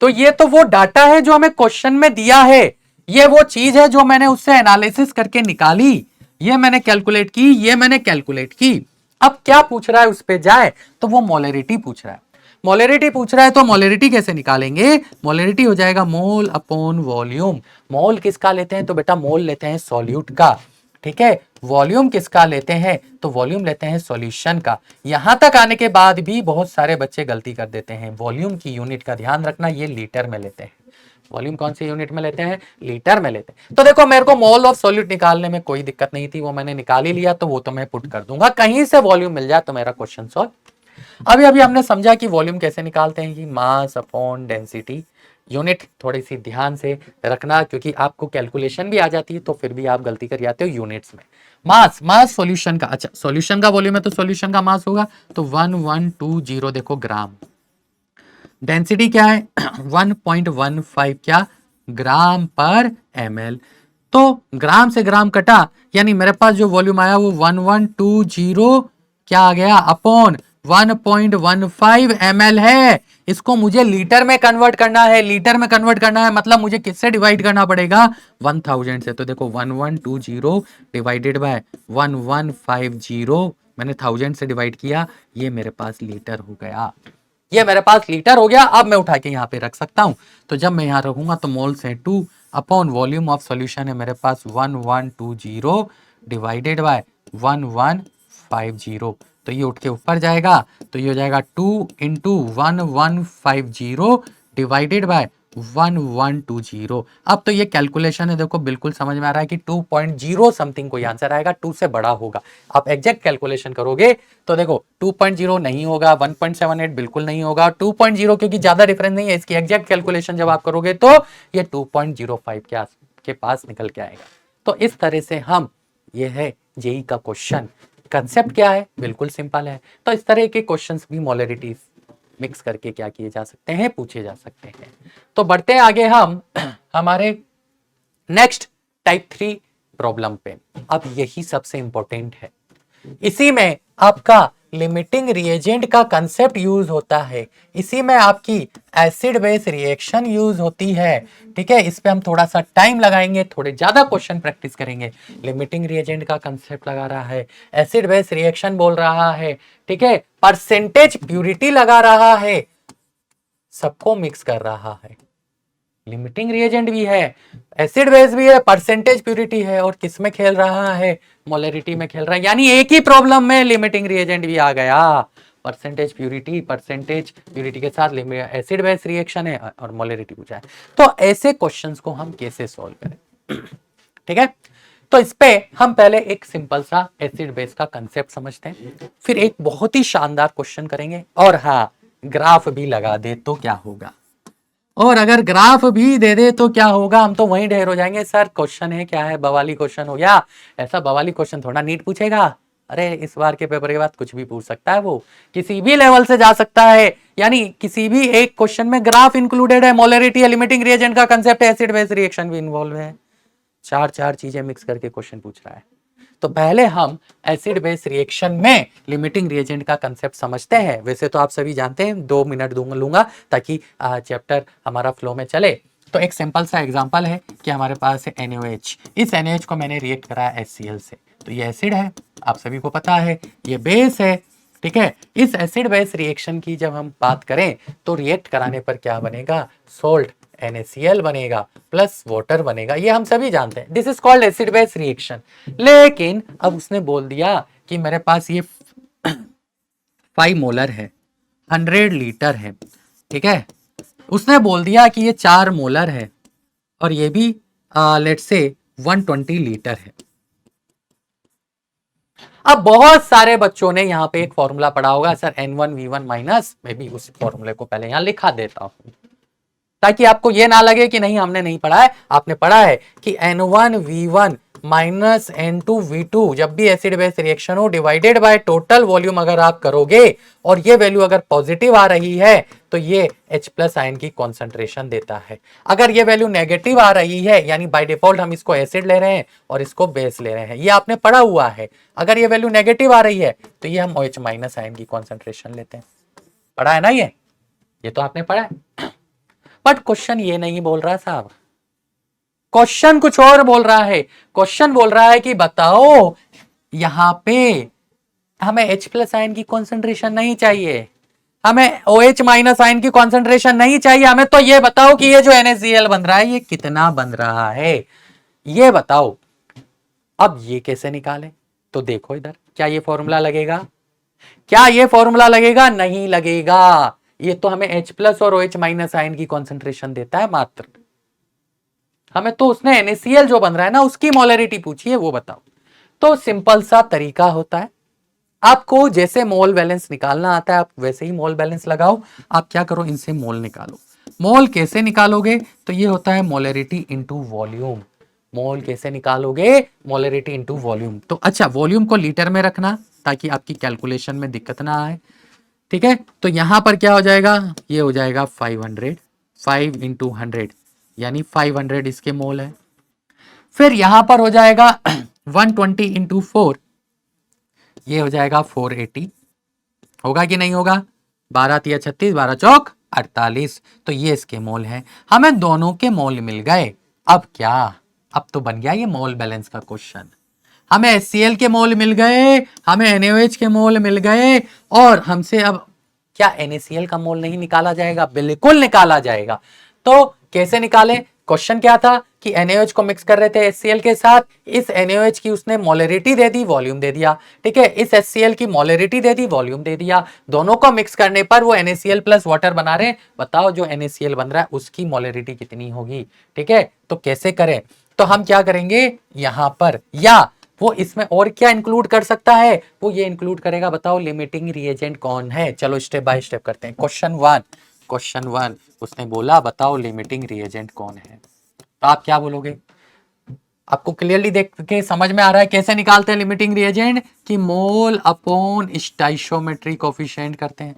तो ये तो वो डाटा है जो हमें क्वेश्चन में दिया है। ये वो चीज है जो मैंने उससे एनालिसिस करके निकाली। ये मैंने कैलकुलेट की, ये मैंने कैलकुलेट की। अब क्या पूछ रहा है उस पे जाए तो वो मोलरिटी पूछ रहा है। मोलरिटी पूछ रहा है तो मोलरिटी कैसे निकालेंगे? मोलरिटी हो जाएगा मोल अपॉन वॉल्यूम। मोल किसका लेते हैं? तो बेटा मोल लेते हैं सॉल्यूट का। ठीक है, वॉल्यूम किसका लेते हैं? तो वॉल्यूम लेते हैं सॉल्यूशन का। यहां तक आने के बाद भी बहुत सारे बच्चे गलती कर देते हैं। वॉल्यूम की यूनिट का ध्यान रखना, ये लीटर में लेते हैं। वॉल्यूम कौन सी यूनिट में लेते हैं? लीटर में लेते हैं। तो देखो मेरे को मोल ऑफ सॉल्यूट निकालने में कोई दिक्कत नहीं थी, वो मैंने निकाल ही लिया, तो वो तो मैं पुट कर दूंगा। कहीं से वॉल्यूम मिल जाए तो मेरा क्वेश्चन सॉल्व। अभी अभी हमने समझा कि वॉल्यूम कैसे निकालते हैं, कि मास अपॉन डेंसिटी। यूनिट थोड़ी सी ध्यान से रखना, क्योंकि आपको कैलकुलेशन भी आ जाती है तो फिर भी आप गलती कर जाते हो यूनिट्स में। मास सॉल्यूशन का, अच्छा सॉल्यूशन का वॉल्यूम है तो सॉल्यूशन का मास होगा, तो 1120 देखो ग्राम। डेंसिटी क्या है 1.15 क्या ग्राम पर ml। तो ग्राम से ग्राम कटा, यानी मेरे पास जो वॉल्यूम आया वो 1120 क्या आ गया अपॉन 1.15 ml है। इसको मुझे लीटर में कन्वर्ट करना है, लीटर में कन्वर्ट करना है मतलब मुझे किससे डिवाइड करना पड़ेगा 1000 से। तो देखो 1120 डिवाइडेड बाय 1150, मैंने 1000 से डिवाइड किया, ये मेरे पास लीटर हो गया। ये मेरे पास लीटर हो गया। अब मैं उठा के यहाँ पे रख सकता हूँ, तो जब मैं यहाँ रखूंगा तो मोल्स है 2 अपॉन वॉल्यूम ऑफ सॉल्यूशन है मेरे पास 1120 डिवाइडेड बाय 1150। तो ये उठ के ऊपर जाएगा, तो ये हो जाएगा 2 इंटू 1150 डिवाइडेड बाय 1120। अब तो ये कैलकुलेशन है, देखो बिल्कुल समझ में आ रहा है कि 2.0 समथिंग कोई आंसर आएगा, 2 से बड़ा होगा। आप एग्जैक्ट कैलकुलेशन करोगे तो देखो 2.0 नहीं होगा, 1.78 बिल्कुल नहीं होगा, 2.0 क्योंकि ज्यादा डिफरेंस नहीं है। इसकी एग्जैक्ट कैलकुलेशन जब आप करोगे तो ये 2.05 के पास निकल के आएगा। तो इस तरह से हम, ये है जेई का क्वेश्चन। कंसेप्ट क्या है, बिल्कुल सिंपल है। तो इस तरह के क्वेश्चंस भी मोलरिटीज मिक्स करके क्या किए जा सकते हैं, पूछे जा सकते हैं। तो बढ़ते हैं आगे हम हमारे नेक्स्ट टाइप 3 प्रॉब्लम पे। अब यही सबसे इंपॉर्टेंट है, इसी में आपका लिमिटिंग रिएजेंट का कंसेप्ट यूज होता है, इसी में आपकी एसिड बेस रिएक्शन यूज होती है। ठीक है, इस पे हम थोड़ा सा टाइम लगाएंगे, थोड़े ज्यादा क्वेश्चन प्रैक्टिस करेंगे। लिमिटिंग रिएजेंट का कंसेप्ट लगा रहा है, एसिड बेस रिएक्शन बोल रहा है, ठीक है, परसेंटेज प्यूरिटी लगा रहा है, सबको मिक्स कर रहा है। लिमिटिंग रिएजेंट भी है, एसिड बेस भी है, परसेंटेज प्यूरिटी है, और किस में खेल रहा है, मोलरिटी में खेल रहा है। यानी एक ही प्रॉब्लम में लिमिटिंग रिएजेंट भी आ गया, परसेंटेज प्यूरिटी के साथ एसिड बेस रिएक्शन है और मोलरिटी पूछा है। तो ऐसे क्वेश्चंस को हम कैसे सॉल्व करें ठीक है, तो इस पे हम पहले एक सिंपल सा एसिड बेस का कंसेप्ट समझते हैं, फिर एक बहुत ही शानदार क्वेश्चन करेंगे, और हाँ ग्राफ भी लगा दे तो क्या होगा, और अगर ग्राफ भी दे दे तो क्या होगा, हम तो वहीं ढेर हो जाएंगे। सर क्वेश्चन है क्या है, बवाली क्वेश्चन हो गया। ऐसा बवाली क्वेश्चन थोड़ा नीट पूछेगा, अरे इस बार के पेपर के बाद कुछ भी पूछ सकता है, वो किसी भी लेवल से जा सकता है। यानी किसी भी एक क्वेश्चन में ग्राफ इंक्लूडेड है, मोलरिटी, लिमिटिंग रिएजेंट का कंसेप्ट, एसिड बेस रिएक्शन भी इन्वॉल्व है, चार चीजें मिक्स करके क्वेश्चन पूछ रहा है। तो पहले हम एसिड बेस रिएक्शन में लिमिटिंग रिएजेंट का कंसेप्ट समझते हैं। वैसे तो आप सभी जानते हैं, 2 मिनट लूंगा ताकि चैप्टर हमारा फ्लो में चले। तो एक सिंपल सा एग्जांपल है कि हमारे पास है NaOH, इस NaOH को मैंने रिएक्ट कराया HCl से, तो ये एसिड है, आप सभी को पता है, ये बेस है। ठीक है, इस एसिड बेस रिएक्शन की जब हम बात करें तो रिएक्ट कराने पर क्या बनेगा, सोल्ट NaCl बनेगा प्लस वाटर बनेगा, ये हम सभी जानते हैं, this is called acid base reaction. लेकिन अब उसने बोल दिया कि मेरे पास ये 5 मोलर है, 100 लीटर है, ठीक है, उसने बोल दिया कि ये 4 मोलर है और ये भी लेट्स से 120 लीटर है। अब बहुत सारे बच्चों ने यहाँ पे एक फॉर्मूला पढ़ा होगा, सर N1V1 माइनस, मैं भी उस फॉर्मूले को पहले यहाँ लिखा देता हूं ताकि आपको ये ना लगे कि नहीं हमने नहीं पढ़ा है। आपने पढ़ा है कि N1V1 माइनस N2V2 जब भी एसिड बेस रिएक्शन हो डिवाइडेड बाय टोटल वॉल्यूम अगर आप करोगे और ये वैल्यू अगर पॉजिटिव आ रही है तो ये H प्लस आयन की कॉन्सेंट्रेशन देता है। अगर ये वैल्यू नेगेटिव आ रही है यानी बाय डिफॉल्ट हम इसको एसिड ले रहे हैं और इसको बेस ले रहे हैं, ये आपने पढ़ा हुआ है। अगर ये वैल्यू नेगेटिव आ रही है तो ये हम OH माइनस आयन की कॉन्सेंट्रेशन लेते हैं, पढ़ा है ना, ये तो आपने पढ़ा है। बट क्वेश्चन ये नहीं बोल रहा साहब, क्वेश्चन कुछ और बोल रहा है। क्वेश्चन बोल रहा है कि बताओ यहां पे हमें H प्लस आयन की कॉन्सेंट्रेशन नहीं चाहिए, हमें OH माइनस आयन की कॉन्सेंट्रेशन नहीं चाहिए, हमें तो ये बताओ कि ये जो NaCl बन रहा है ये कितना बन रहा है, ये बताओ। अब ये कैसे निकाले, तो देखो इधर, क्या ये फॉर्मूला लगेगा, क्या ये फॉर्मूला लगेगा, नहीं लगेगा। ये तो हमें H प्लस और OH माइनस आयन की कॉन्सेंट्रेशन देता है मात्र, हमें तो उसने NaCl जो बन रहा है ना उसकी मोलरिटी पूछी है, वो बताओ। तो सिंपल सा तरीका होता है, आपको जैसे मोल बैलेंस निकालना आता है आप वैसे ही मोल बैलेंस लगाओ। आप क्या करो, इनसे मोल निकालो। मोल कैसे निकालोगे, तो ये होता है मोलरिटी इनटू वॉल्यूम। मोल कैसे निकालोगे, मोलरिटी इनटू वॉल्यूम। तो अच्छा, वॉल्यूम को लीटर में रखना ताकि आपकी कैलकुलेशन में दिक्कत ना आए, ठीक है। तो यहां पर क्या हो जाएगा, ये हो जाएगा 500, 5 इंटू 100 यानी 500 इसके मोल है। फिर यहां पर हो जाएगा 120 इंटू 4, ये हो जाएगा 480। होगा कि नहीं होगा, 12 तिया 36, 12 चौक 48। तो ये इसके मोल हैं, हमें दोनों के मोल मिल गए। अब क्या, अब तो बन गया ये मोल बैलेंस का क्वेश्चन। हमें HCl के मोल मिल गए, हमें NaOH के मोल मिल गए, और हमसे अब क्या NaCl का मोल नहीं निकाला जाएगा, बिल्कुल निकाला जाएगा। तो कैसे निकाले, क्वेश्चन क्या था कि NaOH को मिक्स कर रहे थे HCl के साथ, इस NaOH की उसने मोलरिटी दे दी, वॉल्यूम दे दिया, ठीक है। इस HCl की मोलरिटी दे दी, वॉल्यूम दे दिया। दोनों को मिक्स करने पर वो NaCl प्लस वाटर बना रहे हैं। बताओ जो NaCl बन रहा है उसकी मोलरिटी कितनी होगी, ठीक है। तो कैसे करें, तो हम क्या करेंगे यहां पर, या वो इसमें और क्या इंक्लूड कर सकता है, वो ये इंक्लूड करेगा। बताओ लिमिटिंग रिएजेंट कौन है, चलो स्टेप बाय स्टेप करते हैं। क्वेश्चन वन उसने बोला बताओ लिमिटिंग रिएजेंट कौन है, तो आप क्या बोलोगे। आपको क्लियरली देख के समझ में आ रहा है कैसे निकालते हैं लिमिटिंग रिएजेंट, कि मोल अपॉन स्टाइशियोमेट्री कोफिशिएंट करते हैं।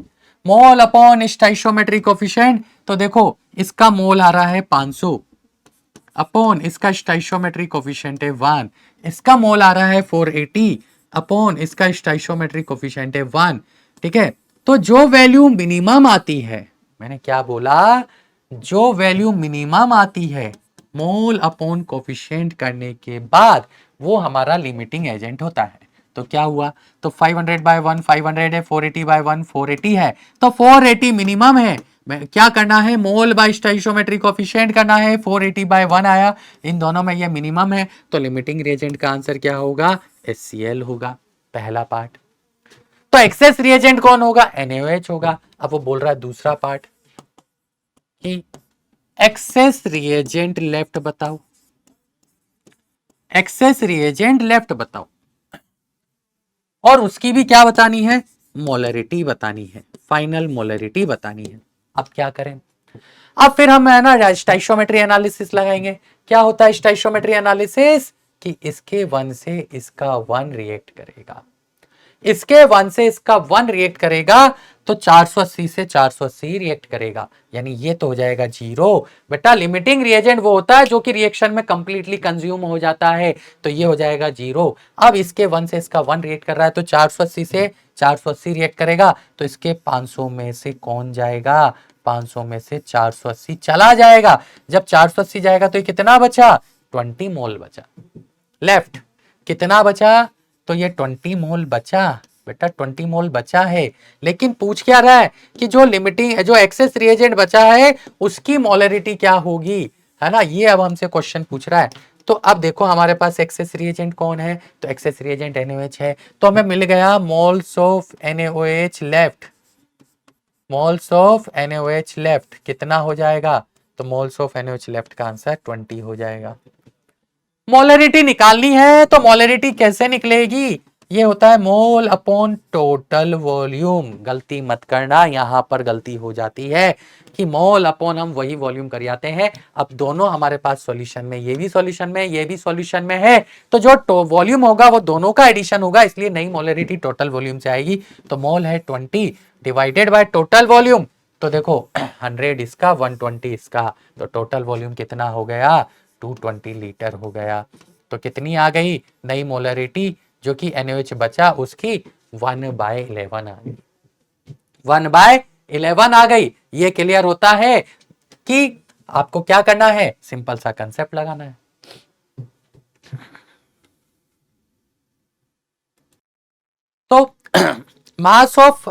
मोल अपॉन स्टाइशियोमेट्री कोफिशिएंट, तो देखो इसका मोल आ रहा है 500 अपॉन इसका स्टाइशियोमेट्री कोफिशिएंट है 1, इसका मोल आ रहा है 480 अपॉन इसका स्टाइशियोमेट्री कोफिशिएंट है 1, ठीक है। तो जो वैल्यू मिनिमम आती है, मैंने क्या बोला, जो वैल्यू मिनिमम आती है मोल अपॉन कोफिशिएंट करने के बाद, वो हमारा लिमिटिंग एजेंट होता है। तो क्या हुआ, तो 500/1 500 है, 480/1 480 है, तो 480 मिनिमम है। क्या करना है, मोल बाय स्टोइचियोमेट्रिक कोएफिशिएंट करना है, 480/1 आया, इन दोनों में ये मिनिमम है। तो लिमिटिंग रिएजेंट का आंसर क्या होगा, HCl होगा, पहला पार्ट। तो एक्सेस रिएजेंट कौन होगा, NaOH होगा। अब वो बोल रहा है दूसरा पार्ट कि एक्सेस रिएजेंट लेफ्ट बताओ, एक्सेस रिएजेंट लेफ्ट बताओ, और उसकी भी क्या बतानी है, मोलरिटी बतानी है, फाइनल मोलरिटी बतानी है। अब क्या करें, अब फिर हम है ना स्टोइचियोमेट्री एनालिसिस लगाएंगे। क्या होता है स्टोइचियोमेट्री एनालिसिस, कि इसके 1 से इसका 1 रिएक्ट करेगा, इसके 1 से इसका 1 रिएक्ट करेगा, तो 480 से 480 रिएक्ट करेगा, यानी ये तो हो जाएगा 0। बेटा लिमिटिंग रिएजेंट वो होता है जो कि रिएक्शन में कंप्लीटली कंज्यूम हो जाता है, तो ये हो जाएगा 0। अब इसके 1 से इसका 1 रिएक्ट कर रहा है, तो 480 से 480 रिएक्ट करेगा, तो इसके 500 में से कौन जाएगा, 500 में से 480 चला जाएगा। जब 480 जाएगा तो ये कितना बचा, 20 मोल बचा। लेफ्ट कितना बचा, तो ये 20 मोल बचा, बेटा 20 मोल बचा है। लेकिन पूछ क्या रहा है कि जो लिमिटिंग जो एक्सेस रिएजेंट बचा है उसकी मोलरिटी क्या होगी, है ना, ये अब हमसे क्वेश्चन पूछ रहा है। तो अब देखो हमारे पास एक्सेस रिएजेंट कौन है, तो एक्सेस रिएजेंट NaOH है, तो हमें मिल गया moles of NaOH left, moles of NaOH left कितना हो जाएगा, तो मोल्स ऑफ NaOH लेफ्ट का आंसर 20 हो जाएगा। मोलरिटी निकालनी है, तो मोलरिटी कैसे निकलेगी, ये होता है मोल अपॉन टोटल वॉल्यूम। गलती मत करना, यहां पर गलती हो जाती है कि मोल अपॉन हम वही वॉल्यूम कर जाते हैं। अब दोनों हमारे पास सॉल्यूशन में, ये भी सॉल्यूशन में, ये भी सॉल्यूशन में है, तो जो वॉल्यूम होगा वो दोनों का एडिशन होगा, इसलिए नई मोलरिटी टोटल वॉल्यूम से आएगी। तो मोल है 20 डिवाइडेड बाय टोटल वॉल्यूम, तो देखो 100 इसका 120 इसका, तो टोटल वॉल्यूम कितना हो गया, 220 लीटर हो गया। तो कितनी आ गई नई मोलरिटी, जो कि NaOH बचा उसकी 1/11 आ गई, 1/11 आ गई। ये क्लियर होता है कि आपको क्या करना है, सिंपल सा कंसेप्ट लगाना है। तो मास ऑफ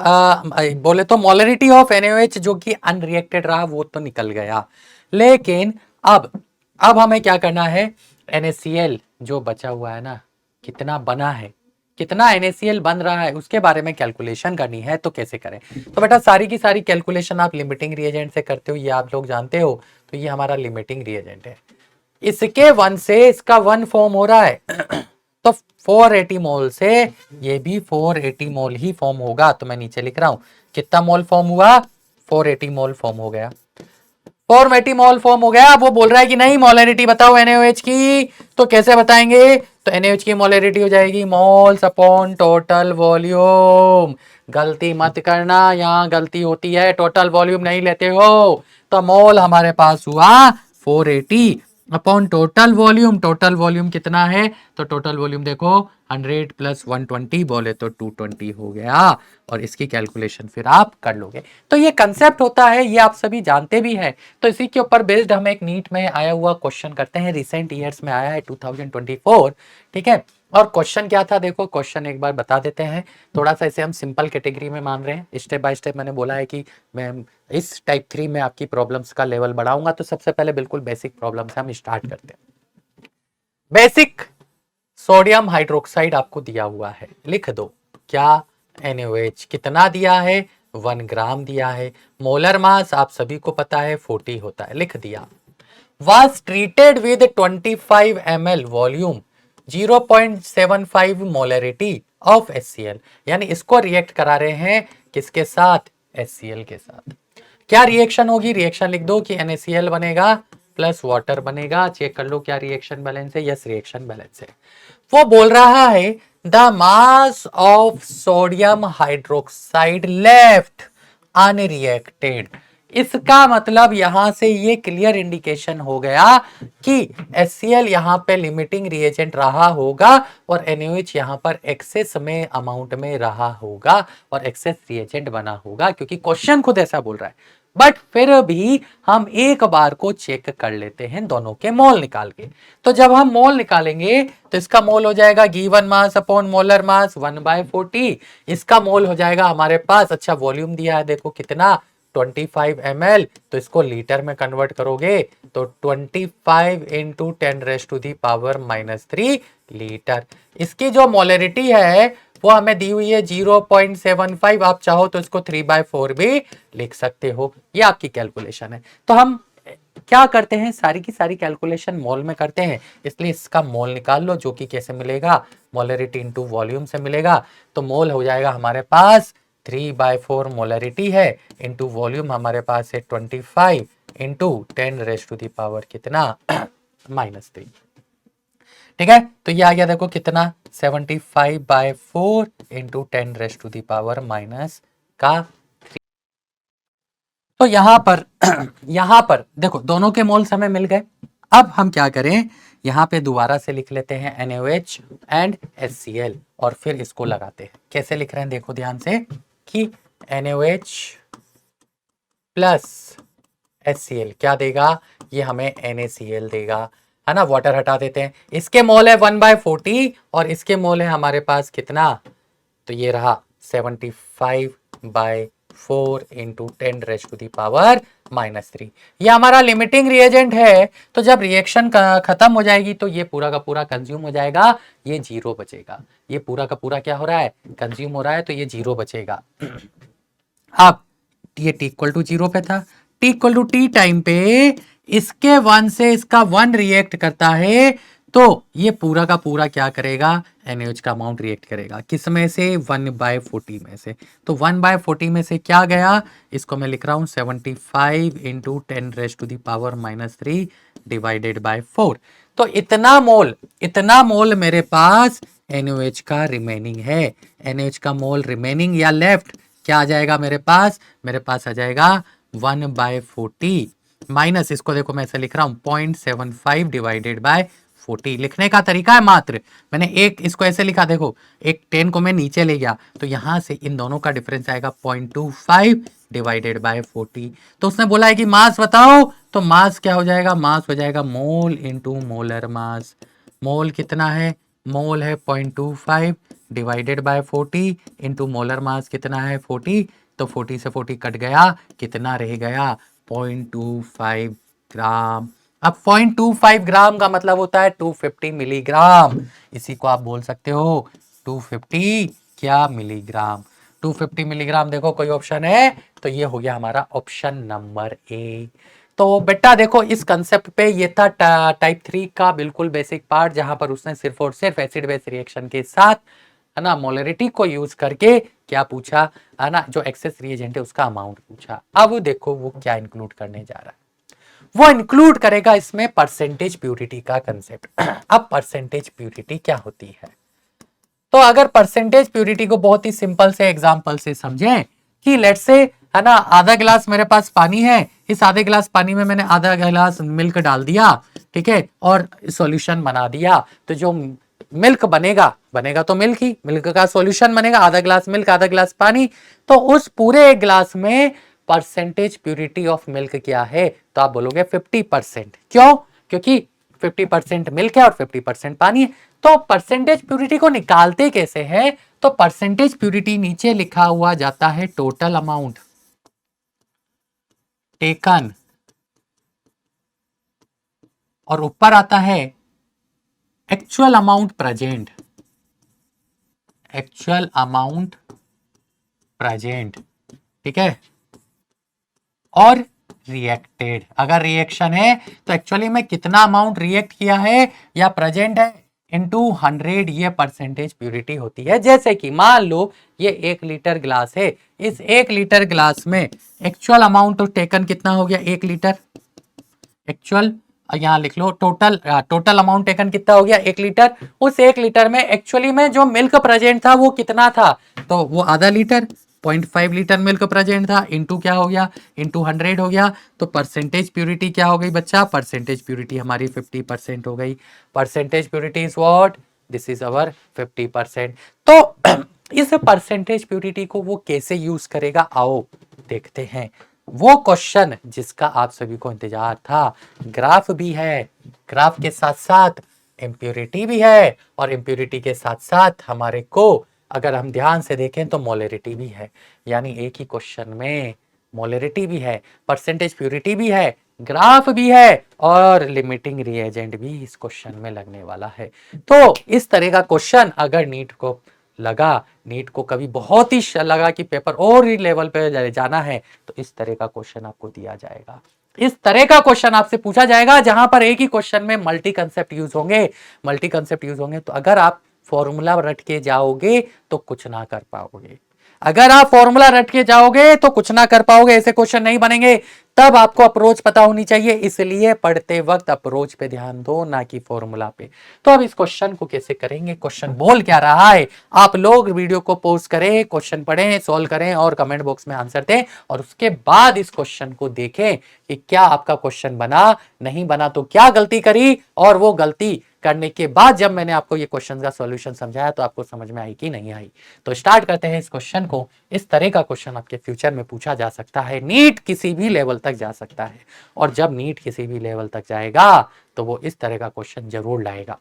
बोले तो मोलरिटी ऑफ NaOH जो कि अनरिएक्टेड रहा वो तो निकल गया, लेकिन अब हमें क्या करना है, NaCl जो बचा हुआ है ना, कितना बना है, कितना NaCl बन रहा है उसके बारे में कैलकुलेशन करनी है। तो कैसे करें, तो बेटा सारी की सारी कैलकुलेशन आप लिमिटिंग रिएजेंट से करते हो, ये आप लोग जानते हो। तो ये हमारा लिमिटिंग रिएजेंट है, इसके 1 से इसका 1 फॉर्म हो रहा है तो 480 मोल से ये भी 480 मोल ही फॉर्म होगा। तो मैं नीचे लिख रहा हूं कितना मोल फॉर्म हुआ, 480 मोल फॉर्म हो गया। 480 मोल फॉर्म हो गया। अब वो बोल रहा है कि नहीं मोलरिटी बताओ NaOH की, तो कैसे बताएंगे? तो NaOH की मोलरिटी हो जाएगी मोल्स अपॉन टोटल वॉल्यूम। गलती मत करना, यहां गलती होती है, टोटल वॉल्यूम नहीं लेते हो। तो मोल हमारे पास हुआ 480 upon total volume. Total volume कितना है? तो टोटल वॉल्यूम देखो 100 प्लस 120 बोले तो 220 हो गया। और इसकी कैलकुलेशन फिर आप कर लोगे। तो ये कंसेप्ट होता है, ये आप सभी जानते भी हैं। तो इसी के ऊपर बेस्ड हम एक नीट में आया हुआ क्वेश्चन करते हैं, रिसेंट ईयर्स में आया है 2024। ठीक है, और क्वेश्चन क्या था देखो, क्वेश्चन एक बार बता देते हैं। थोड़ा सा इसे हम सिंपल कैटेगरी में मान रहे हैं, स्टेप बाय स्टेप मैंने बोला है कि मैं इस टाइप 3 में आपकी प्रॉब्लम्स का लेवल बढ़ाऊंगा। तो सबसे पहले बिल्कुल बेसिक प्रॉब्लम से हम स्टार्ट करते हैं। बेसिक सोडियम हाइड्रोक्साइड आपको दिया हुआ है, लिख दो क्या? NaOH कितना दिया है? 1 ग्राम दिया है। मोलर मास आप सभी को पता है 40 होता है, लिख दिया। Was treated with 25 ml volume 0.75 molarity of HCl, यानी इसको रिएक्ट करा रहे हैं किसके साथ? HCl के साथ। क्या रिएक्शन होगी? रिएक्शन लिख दो कि NaCl बनेगा प्लस वाटर बनेगा। चेक कर लो क्या रिएक्शन बैलेंस है। यस, रिएक्शन बैलेंस है। वो बोल रहा है the mass of sodium hydroxide left unreacted. इसका मतलब यहां से ये क्लियर इंडिकेशन हो गया कि HCl यहां पे लिमिटिंग रिएजेंट रहा होगा और NaOH यहां पर एक्सेस में अमाउंट में रहा होगा और एक्सेस रिएजेंट बना होगा, क्योंकि क्वेश्चन खुद ऐसा बोल रहा है। बट फिर भी हम एक बार को चेक कर लेते हैं दोनों के मोल निकाल के। तो जब हम मोल निकालेंगे तो इसका मोल हो जाएगा given mass upon molar mass 1/40। इसका मोल हो जाएगा हमारे पास, अच्छा वॉल्यूम दिया है देखो कितना, 25 ml। तो इसको लीटर में कन्वर्ट करोगे तो 25 इंटू 10⁻³ लीटर। इसकी जो मोलरिटी है वो हमें दी हुई है 0.75। आप चाहो तो इसको 3/4 भी लिख सकते हो। ये आपकी कैलकुलेशन है। तो हम क्या करते हैं, सारी की सारी कैलकुलेशन मोल में करते हैं, इसलिए इसका मोल निकाल लो, जो कि कैसे मिलेगा? मोलरिटी इंटू वॉल्यूम से मिलेगा। तो मोल हो जाएगा हमारे पास 3/4 मोलरिटी है इंटू वॉल्यूम हमारे पास है 25 इंटू 10⁻³ कितना -3। ठीक है, तो ये आ गया देखो कितना 75/4 इंटू 10⁻³ का। तो यहां पर यहां पर देखो दोनों के मोल्स हमें मिल गए। अब हम क्या करें, यहां पे दोबारा से लिख लेते हैं NaOH एंड HCl और फिर इसको लगाते हैं। कैसे लिख रहे हैं देखो ध्यान से कि NaOH प्लस HCl क्या देगा? ये हमें NaCl देगा, है ना। वाटर हटा देते हैं। इसके मोल है 1/40 और इसके मोल है हमारे पास कितना? तो ये रहा 75/4 इंटू 10⁻³ ये हमारा लिमिटिंग रिएजेंट है। तो जब रिएक्शन खत्म हो जाएगी तो ये पूरा का पूरा कंज्यूम हो जाएगा, ये 0 बचेगा। ये पूरा का पूरा क्या हो रहा है? कंज्यूम हो रहा है, तो ये 0 बचेगा। अब ये t=0 पे था, t=t टाइम पे इसके 1 से इसका 1 रिएक्ट करता है, तो ये पूरा का पूरा क्या करेगा? NaOH का अमाउंट रिएक्ट करेगा। किस में से? 1/40 में से। तो 1/40 में से क्या गया? इसको मैं लिख रहा हूं 75 इंटू 10⁻³ डिवाइडेड बाय 4। तो इतना मोल मेरे पास NaOH का रिमेनिंग है। NaOH का मोल रिमेनिंग या लेफ्ट क्या आ जाएगा मेरे पास? मेरे पास आ जाएगा 1/40 माइनस, इसको देखो मैं ऐसे लिख रहा हूं 0.75 डिवाइडेड बाय 40। लिखने का तरीका है मात्र, मैंने एक इसको ऐसे लिखा, देखो एक 10 को मैं नीचे ले गया तो यहां से इन दोनों का डिफरेंस आएगा 0.25 डिवाइडेड बाय 40। तो उसने बोला है कि मास बताओ, तो मास क्या हो जाएगा? मास हो जाएगा मोल इंटू मोलर मास। मोल कितना है? मोल है 0.25 डिवाइडेड बाय 40 इंटू मोलर मास कितना है? 40। तो 40 से 40 कट गया, कितना रह गया? 0.25 ग्राम। अब 0.25 ग्राम का मतलब होता है 250 मिलीग्राम। इसी को आप बोल सकते हो 250 क्या मिलीग्राम। 250 मिलीग्राम। देखो कोई ऑप्शन है? तो ये हो गया हमारा ऑप्शन नंबर ए। तो बेटा देखो इस कंसेप्ट पे ये था टाइप 3 का बिल्कुल बेसिक पार्ट, जहां पर उसने सिर्फ और सिर्फ एसिड बेस रिएक्शन के साथ है ना मोलरिटी को यूज करके क्या पूछा है ना, जो एक्सेस रिएजेंट है उसका अमाउंट पूछा। अब देखो वो क्या इंक्लूड करने जा रहा है, वो इंक्लूड करेगा इसमें परसेंटेज प्यूरिटी का कंसेप्ट। अब परसेंटेज प्यूरिटी क्या होती है, तो अगर परसेंटेज प्यूरिटी को बहुत ही सिंपल से एग्जांपल से समझें कि लेट्स से है ना आधा गिलास मेरे पास पानी है, इस आधे गिलास पानी में मैंने आधा गिलास मिल्क डाल दिया, ठीक है, और सॉल्यूशन बना दिया, तो जो मिल्क बनेगा बनेगा तो मिल्क ही, मिल्क का सॉल्यूशन बनेगा, आधा गिलास मिल्क आधा गिलास पानी, तो उस पूरे गिलास में परसेंटेज प्यूरिटी ऑफ मिल्क क्या है, तो आप बोलोगे 50%। क्यों? क्योंकि 50% मिल्क है और 50% पानी है। तो परसेंटेज प्यूरिटी को निकालते कैसे हैं, तो परसेंटेज प्यूरिटी नीचे लिखा हुआ जाता है टोटल अमाउंट टेकन, और ऊपर आता है actual amount present, actual amount present, ठीक है, और रिएक्टेड। अगर रिएक्शन है तो एक्चुअली में कितना अमाउंट रिएक्ट किया है या प्रेजेंट है इनटू 100, ये परसेंटेज प्यूरिटी होती है। जैसे कि मान लो ये 1 लीटर ग्लास है, इस 1 लीटर ग्लास में एक्चुअल अमाउंट ऑफ टेकन कितना हो गया, 1 लीटर, एक्चुअल यहां लिख लो, टोटल अमाउंट टेकन कितना हो गया, 1 लीटर। उस 1 लीटर में एक्चुअली में जो मिल्क प्रेजेंट था वो कितना था, तो वो आधा लीटर, 0.5 लीटर मिल्क प्रेजेंट था, इंटू क्या हो गया, इंटू 100 हो गया। तो परसेंटेज प्यूरिटी क्या हो गई बच्चा, परसेंटेज प्यूरिटी हमारी 50% हो गई। Percentage purity is what, this is our 50%। तो इस परसेंटेज प्यूरिटी को वो कैसे यूज करेगा, आओ देखते हैं। वो क्वेश्चन जिसका आप सभी को इंतजार था, ग्राफ भी है, ग्राफ के साथ साथ इम्प्योरिटी भी है, और इम्प्योरिटी के साथ साथ हमारे को अगर हम ध्यान से देखें तो मोलरिटी भी है। यानी एक ही क्वेश्चन में मोलरिटी भी है, परसेंटेज प्यूरिटी भी है, ग्राफ भी है, और लिमिटिंग रिएजेंट भी इस क्वेश्चन में लगने वाला है। तो इस तरह का क्वेश्चन अगर नीट को लगा, नीट को कभी बहुत ही लगा कि पेपर और ही लेवल पे जाना है, तो इस तरह का क्वेश्चन आपको दिया जाएगा। इस तरह का क्वेश्चन आपसे पूछा जाएगा जहां पर एक ही क्वेश्चन में मल्टी कंसेप्ट यूज होंगे, मल्टी कंसेप्ट यूज होंगे। तो अगर आप फॉर्मूला रट के जाओगे तो कुछ ना कर पाओगे, अगर आप फॉर्मूला रट के जाओगे तो कुछ ना कर पाओगे, ऐसे क्वेश्चन नहीं बनेंगे। तब आपको अप्रोच पता होनी चाहिए, इसलिए पढ़ते वक्त अप्रोच पे ध्यान दो, ना कि फॉर्मूला पे। तो अब इस क्वेश्चन को कैसे करेंगे, क्वेश्चन बोल क्या रहा है, आप लोग वीडियो को पॉज करें, क्वेश्चन पढ़ें, सॉल्व करें और कमेंट बॉक्स में आंसर दें, और उसके बाद इस क्वेश्चन को देखें कि क्या आपका क्वेश्चन बना, नहीं बना तो क्या गलती करी, और वो गलती करने के बाद जब मैंने आपको ये क्वेश्चन का सॉल्यूशन समझाया तो आपको समझ में आई कि नहीं आई। तो स्टार्ट करते हैं इस क्वेश्चन को। इस तरह का क्वेश्चन आपके फ्यूचर में पूछा जा सकता है, नीट किसी भी लेवल तक जा सकता है, और जब नीट किसी भी लेवल तक जाएगा तो वो इस तरह का क्वेश्चन जरूर लाएगा।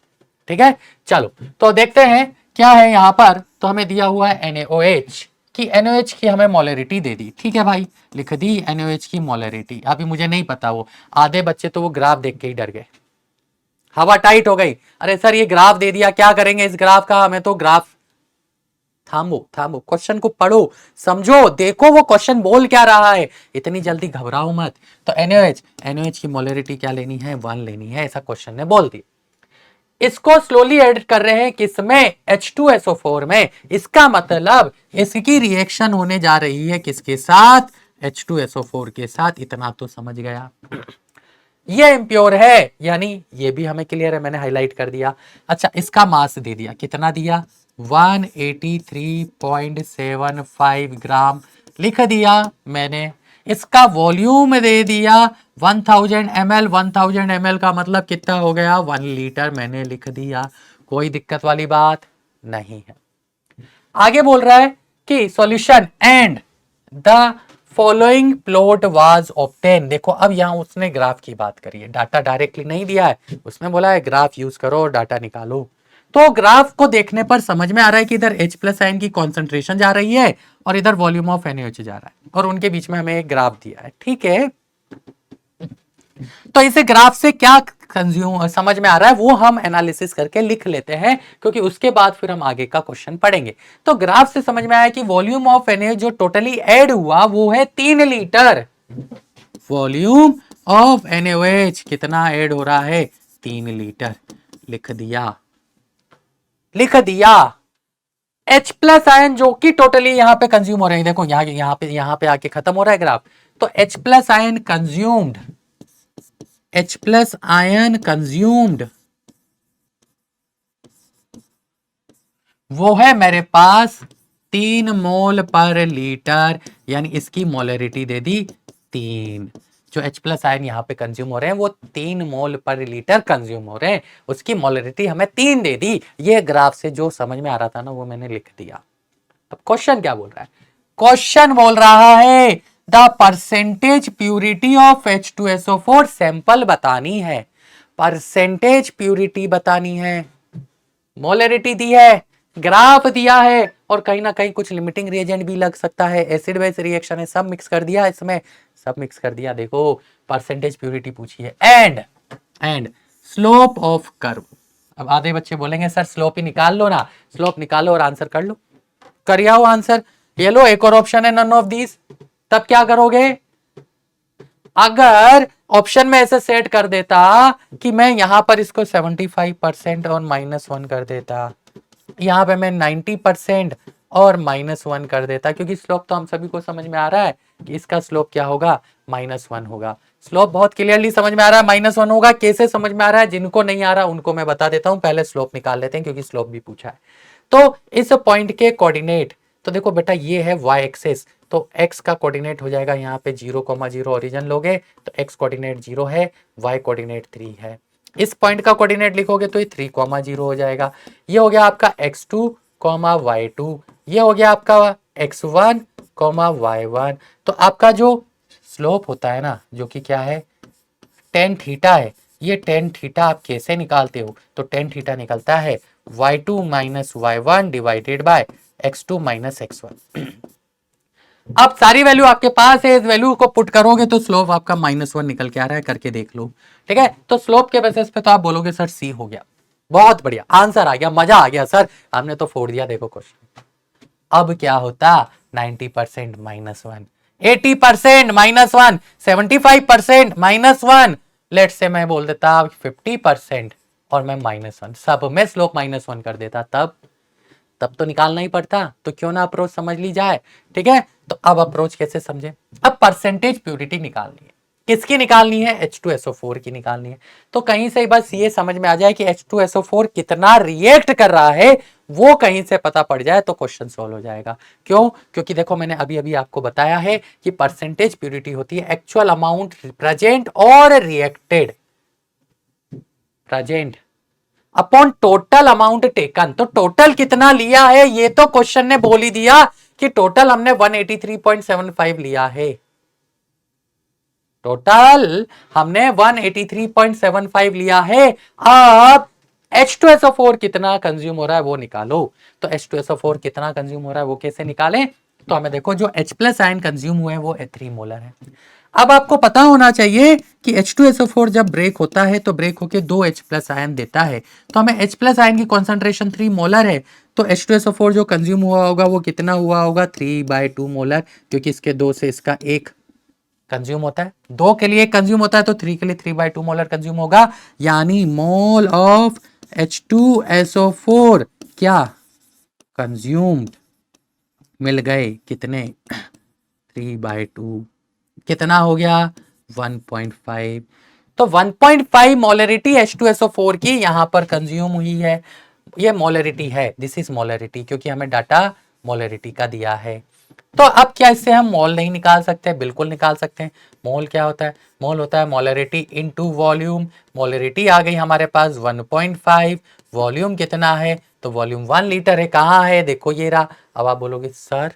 ठीक है, चलो तो देखते हैं क्या है यहाँ पर। तो हमें दिया हुआ है NaOH कि NaOH की हमें मोलरिटी दे दी, ठीक है भाई, लिख दी NaOH की मोलरिटी। अभी मुझे नहीं पता, वो आधे बच्चे तो वो ग्राफ देख के ही डर गए, हवा टाइट हो गई, अरे सर ये ग्राफ दे दिया, क्या करेंगे इस ग्राफ का, हमें तो ग्राफ। थामो थामो, क्वेश्चन को पढ़ो, समझो, देखो वो क्वेश्चन बोल क्या रहा है, इतनी जल्दी घबराओ मत। तो NaOH की मोलरिटी क्या लेनी है, 1 लेनी है, ऐसा क्वेश्चन ने बोल दी। इसको स्लोली ऐड कर रहे हैं किसमें, H2SO4 में। इसका मतलब इसकी रिएक्शन होने जा रही है किसके साथ, H2SO4 के साथ, इतना तो समझ गया। ये इम्प्योर है, यानी ये भी हमें क्लियर है, मैंने हाईलाइट कर दिया। अच्छा, इसका मास दे दिया, कितना दिया, 183.75 ग्राम लिख दिया मैंने। इसका वॉल्यूम दे दिया 1000 ml, 1000 ml का मतलब कितना हो गया, 1 लीटर, मैंने लिख दिया। कोई दिक्कत वाली बात नहीं है। आगे बोल रहा है कि solution and the following plot was obtain. देखो अब यहां उसने ग्राफ की बात करी है, डाटा डायरेक्टली नहीं दिया है, उसमें बोला है ग्राफ यूज करो और डाटा निकालो। तो ग्राफ को देखने पर समझ में आ रहा है कि इधर H+ आयन की कॉन्सेंट्रेशन जा रही है और इधर वॉल्यूम ऑफ NaOH जा रहा है, और उनके बीच में हमें एक ग्राफ दिया है, ठीक है। तो इसे ग्राफ से क्या कंज्यूम समझ में आ रहा है वो हम एनालिसिस करके लिख लेते हैं, क्योंकि उसके बाद फिर हम आगे का क्वेश्चन पढ़ेंगे। तो ग्राफ से समझ में आया कि वॉल्यूम ऑफ NaOH जो टोटली ऐड हुआ वो है 3 लीटर, वॉल्यूम ऑफ NaOH कितना ऐड हो रहा है, 3 लीटर। लिख दिया, लिख दिया। H प्लस आयन जो कि टोटली यहां पे कंज्यूम हो रहे हैं, देखो यहां पे आके खत्म हो रहा है ग्राफ। तो H plus ion consumed, H plus ion consumed वो है मेरे पास 3 मोल पर लीटर, यानी इसकी मोलरिटी दे दी 3। जो H प्लस आयन यहाँ पे कंज्यूम हो रहे हैं वो 3 मोल पर लीटर कंज्यूम हो रहे हैं, उसकी मोलरिटी हमें 3 दे दी। ये ग्राफ से जो समझ में आ रहा था ना वो मैंने लिख दिया। अब क्वेश्चन क्या बोल रहा है, क्वेश्चन बोल रहा है the percentage purity of H2SO4 sample बतानी है, परसेंटेज प्यूरिटी बतानी है, मोलरिटी दी है, ग्राफ दिया है, और कहीं ना कहीं कुछ लिमिटिंग रिएजेंट भी लग सकता है, एसिड बेस रिएक्शन है, सब मिक्स कर दिया इसमें, सब मिक्स कर दिया। देखो परसेंटेज प्यूरिटी पूछी है, एंड स्लोप ऑफ कर्व। अब आधे बच्चे बोलेंगे सर स्लोप ही निकाल लो ना, स्लोप निकालो और आंसर कर लो, कर आओ आंसर। ये लो एक और ऑप्शन है नन ऑफ दीज, तब क्या करोगे, अगर ऑप्शन में ऐसे सेट कर देता कि मैं यहां पर इसको 75% और -1 कर देता, यहां पे मैं 90% और -1 कर देता, क्योंकि स्लोप तो हम सभी को समझ में आ रहा है कि इसका स्लोप क्या होगा, -1 होगा। स्लोप बहुत क्लियरली समझ में आ रहा है, -1 होगा। कैसे समझ में आ रहा है, जिनको नहीं आ रहा उनको मैं बता देता हूं, पहले स्लोप निकाल लेते हैं क्योंकि स्लोप भी पूछा है। तो इस पॉइंट के कोऑर्डिनेट, तो देखो बेटा ये है y एक्सिस, तो x का कोऑर्डिनेट हो जाएगा यहाँ पे 0,0 ओरिजिन लोगे तो x कोऑर्डिनेट 0 है, y कोऑर्डिनेट 3 है। इस पॉइंट का कोऑर्डिनेट लिखोगे तो ये 3,0 हो जाएगा। ये हो गया आपका x2, y2, ये हो गया आपका x1, y1। तो आपका जो स्लोप होता है ना, जो कि क्या है, टेन थीटा है, ये टेन थीटा आप कैसे निकालते हो, तो टेन थीटा निकलता है y2 minus y1 divided by x2 minus x1। अब सारी वैल्यू आपके पास है, इस वैल्यू को पुट करोगे तो स्लोप आपका -1 निकल के आ रहा है, करके देख लो। ठीक है, तो स्लोप के बेसिस पे तो आप बोलोगे सर सी हो गया, बहुत बढ़िया आंसर आ गया, मजा आ गया सर, हमने तो फोड़ दिया। देखो क्वेश्चन अब क्या होता, 90% -1, 80% -1, 75% -1, लेट से मैं बोल देता 50% और मैं -1, सब में स्लोप -1 कर देता, तब तो निकालना ही पड़ता, तो क्यों ना अप्रोच समझ ली जाए। ठीक है, तो अब अप्रोच कैसे समझे, अब परसेंटेज प्यूरिटी निकालनी है, किसकी निकालनी है, H2SO4 की निकालनी है। तो कहीं से बस ये समझ में आ जाए कि H2SO4 कितना रिएक्ट कर रहा है, वो कहीं से पता पड़ जाए तो क्वेश्चन सॉल्व हो जाएगा। क्यों, क्योंकि देखो मैंने अभी अभी आपको बताया है कि परसेंटेज प्यूरिटी होती है एक्चुअल अमाउंट प्रेजेंट और reacted, present upon total amount taken. तो टोटल कितना लिया है ये तो क्वेश्चन ने बोल ही दिया कि टोटल हमने 183.75 लिया है, टोटल हमने 183.75 लिया है। अब H2SO4 कितना कंज्यूम हो रहा है वो निकालो। तो H2SO4 कितना कंज्यूम हो रहा है वो कैसे निकालें, तो हमें देखो जो H प्लस आयन कंज्यूम हुए हैं वो 3 मोलर है। अब आपको पता होना चाहिए कि H2SO4 जब ब्रेक होता है तो ब्रेक होके 2 H प्लस आयन देता है, तो हमें H प्लस आयन की कॉन्सेंट्रेशन 3 मोलर है, तो H2SO4 जो कंज्यूम हुआ होगा वो कितना हुआ होगा, 3/2 मोलर, क्योंकि इसके 2 से इसका 1 कंज्यूम होता है, 2 के लिए कंज्यूम होता है तो 3 के लिए 3/2 मोलर कंज्यूम होगा, यानी मोल ऑफ H2SO4 क्या कंज्यूम्ड, मिल गए कितने 3/2, कितना हो गया 1.5। तो 1.5 मोलरिटी H2SO4 की यहां पर कंज्यूम हुई है, ये मोलरिटी है, दिस इज मोलरिटी, क्योंकि हमें डाटा मोलरिटी का दिया है। तो अब क्या इससे हम मोल नहीं निकाल सकते, बिल्कुल निकाल सकते हैं। मोल क्या होता है, मोल होता है मोलरिटी इनटू वॉल्यूम, मोलरिटी आ गई हमारे पास 1.5, वॉल्यूम कितना है, तो वॉल्यूम 1 लीटर है, कहाँ है देखो ये रहा। अब आप बोलोगे सर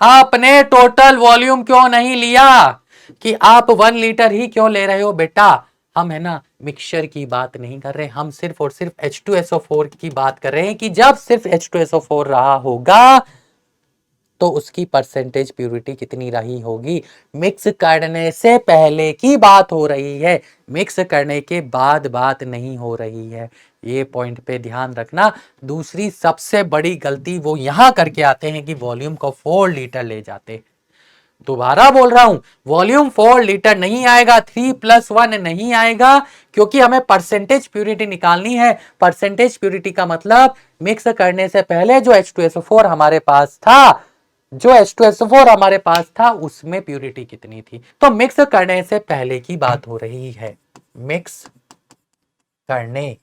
आपने टोटल वॉल्यूम क्यों नहीं लिया, कि आप 1 लीटर ही क्यों ले रहे हो बेटा, हम है ना मिक्सचर की बात नहीं कर रहे, हम सिर्फ और सिर्फ H2SO4 की बात कर रहे हैं कि जब सिर्फ H2SO4 रहा होगा तो उसकी परसेंटेज प्यूरिटी कितनी रही होगी। मिक्स करने से पहले की बात हो रही है, मिक्स करने के बाद बात नहीं हो रही है, ये पॉइंट पे ध्यान रखना। दूसरी सबसे बड़ी गलती वो यहां करके आते हैं कि वॉल्यूम को 4 लीटर ले जाते, दोबारा बोल रहा हूं, वॉल्यूम 4 लीटर नहीं आएगा, 3+1 नहीं आएगा, क्योंकि हमें परसेंटेज प्यूरिटी निकालनी है। परसेंटेज प्यूरिटी का मतलब मिक्स करने से पहले जो H2SO4 हमारे पास था, जो H2SO4 हमारे पास था उसमें प्यूरिटी कितनी थी। तो मिक्स करने से पहले की बात हो रही है, मिक्स करने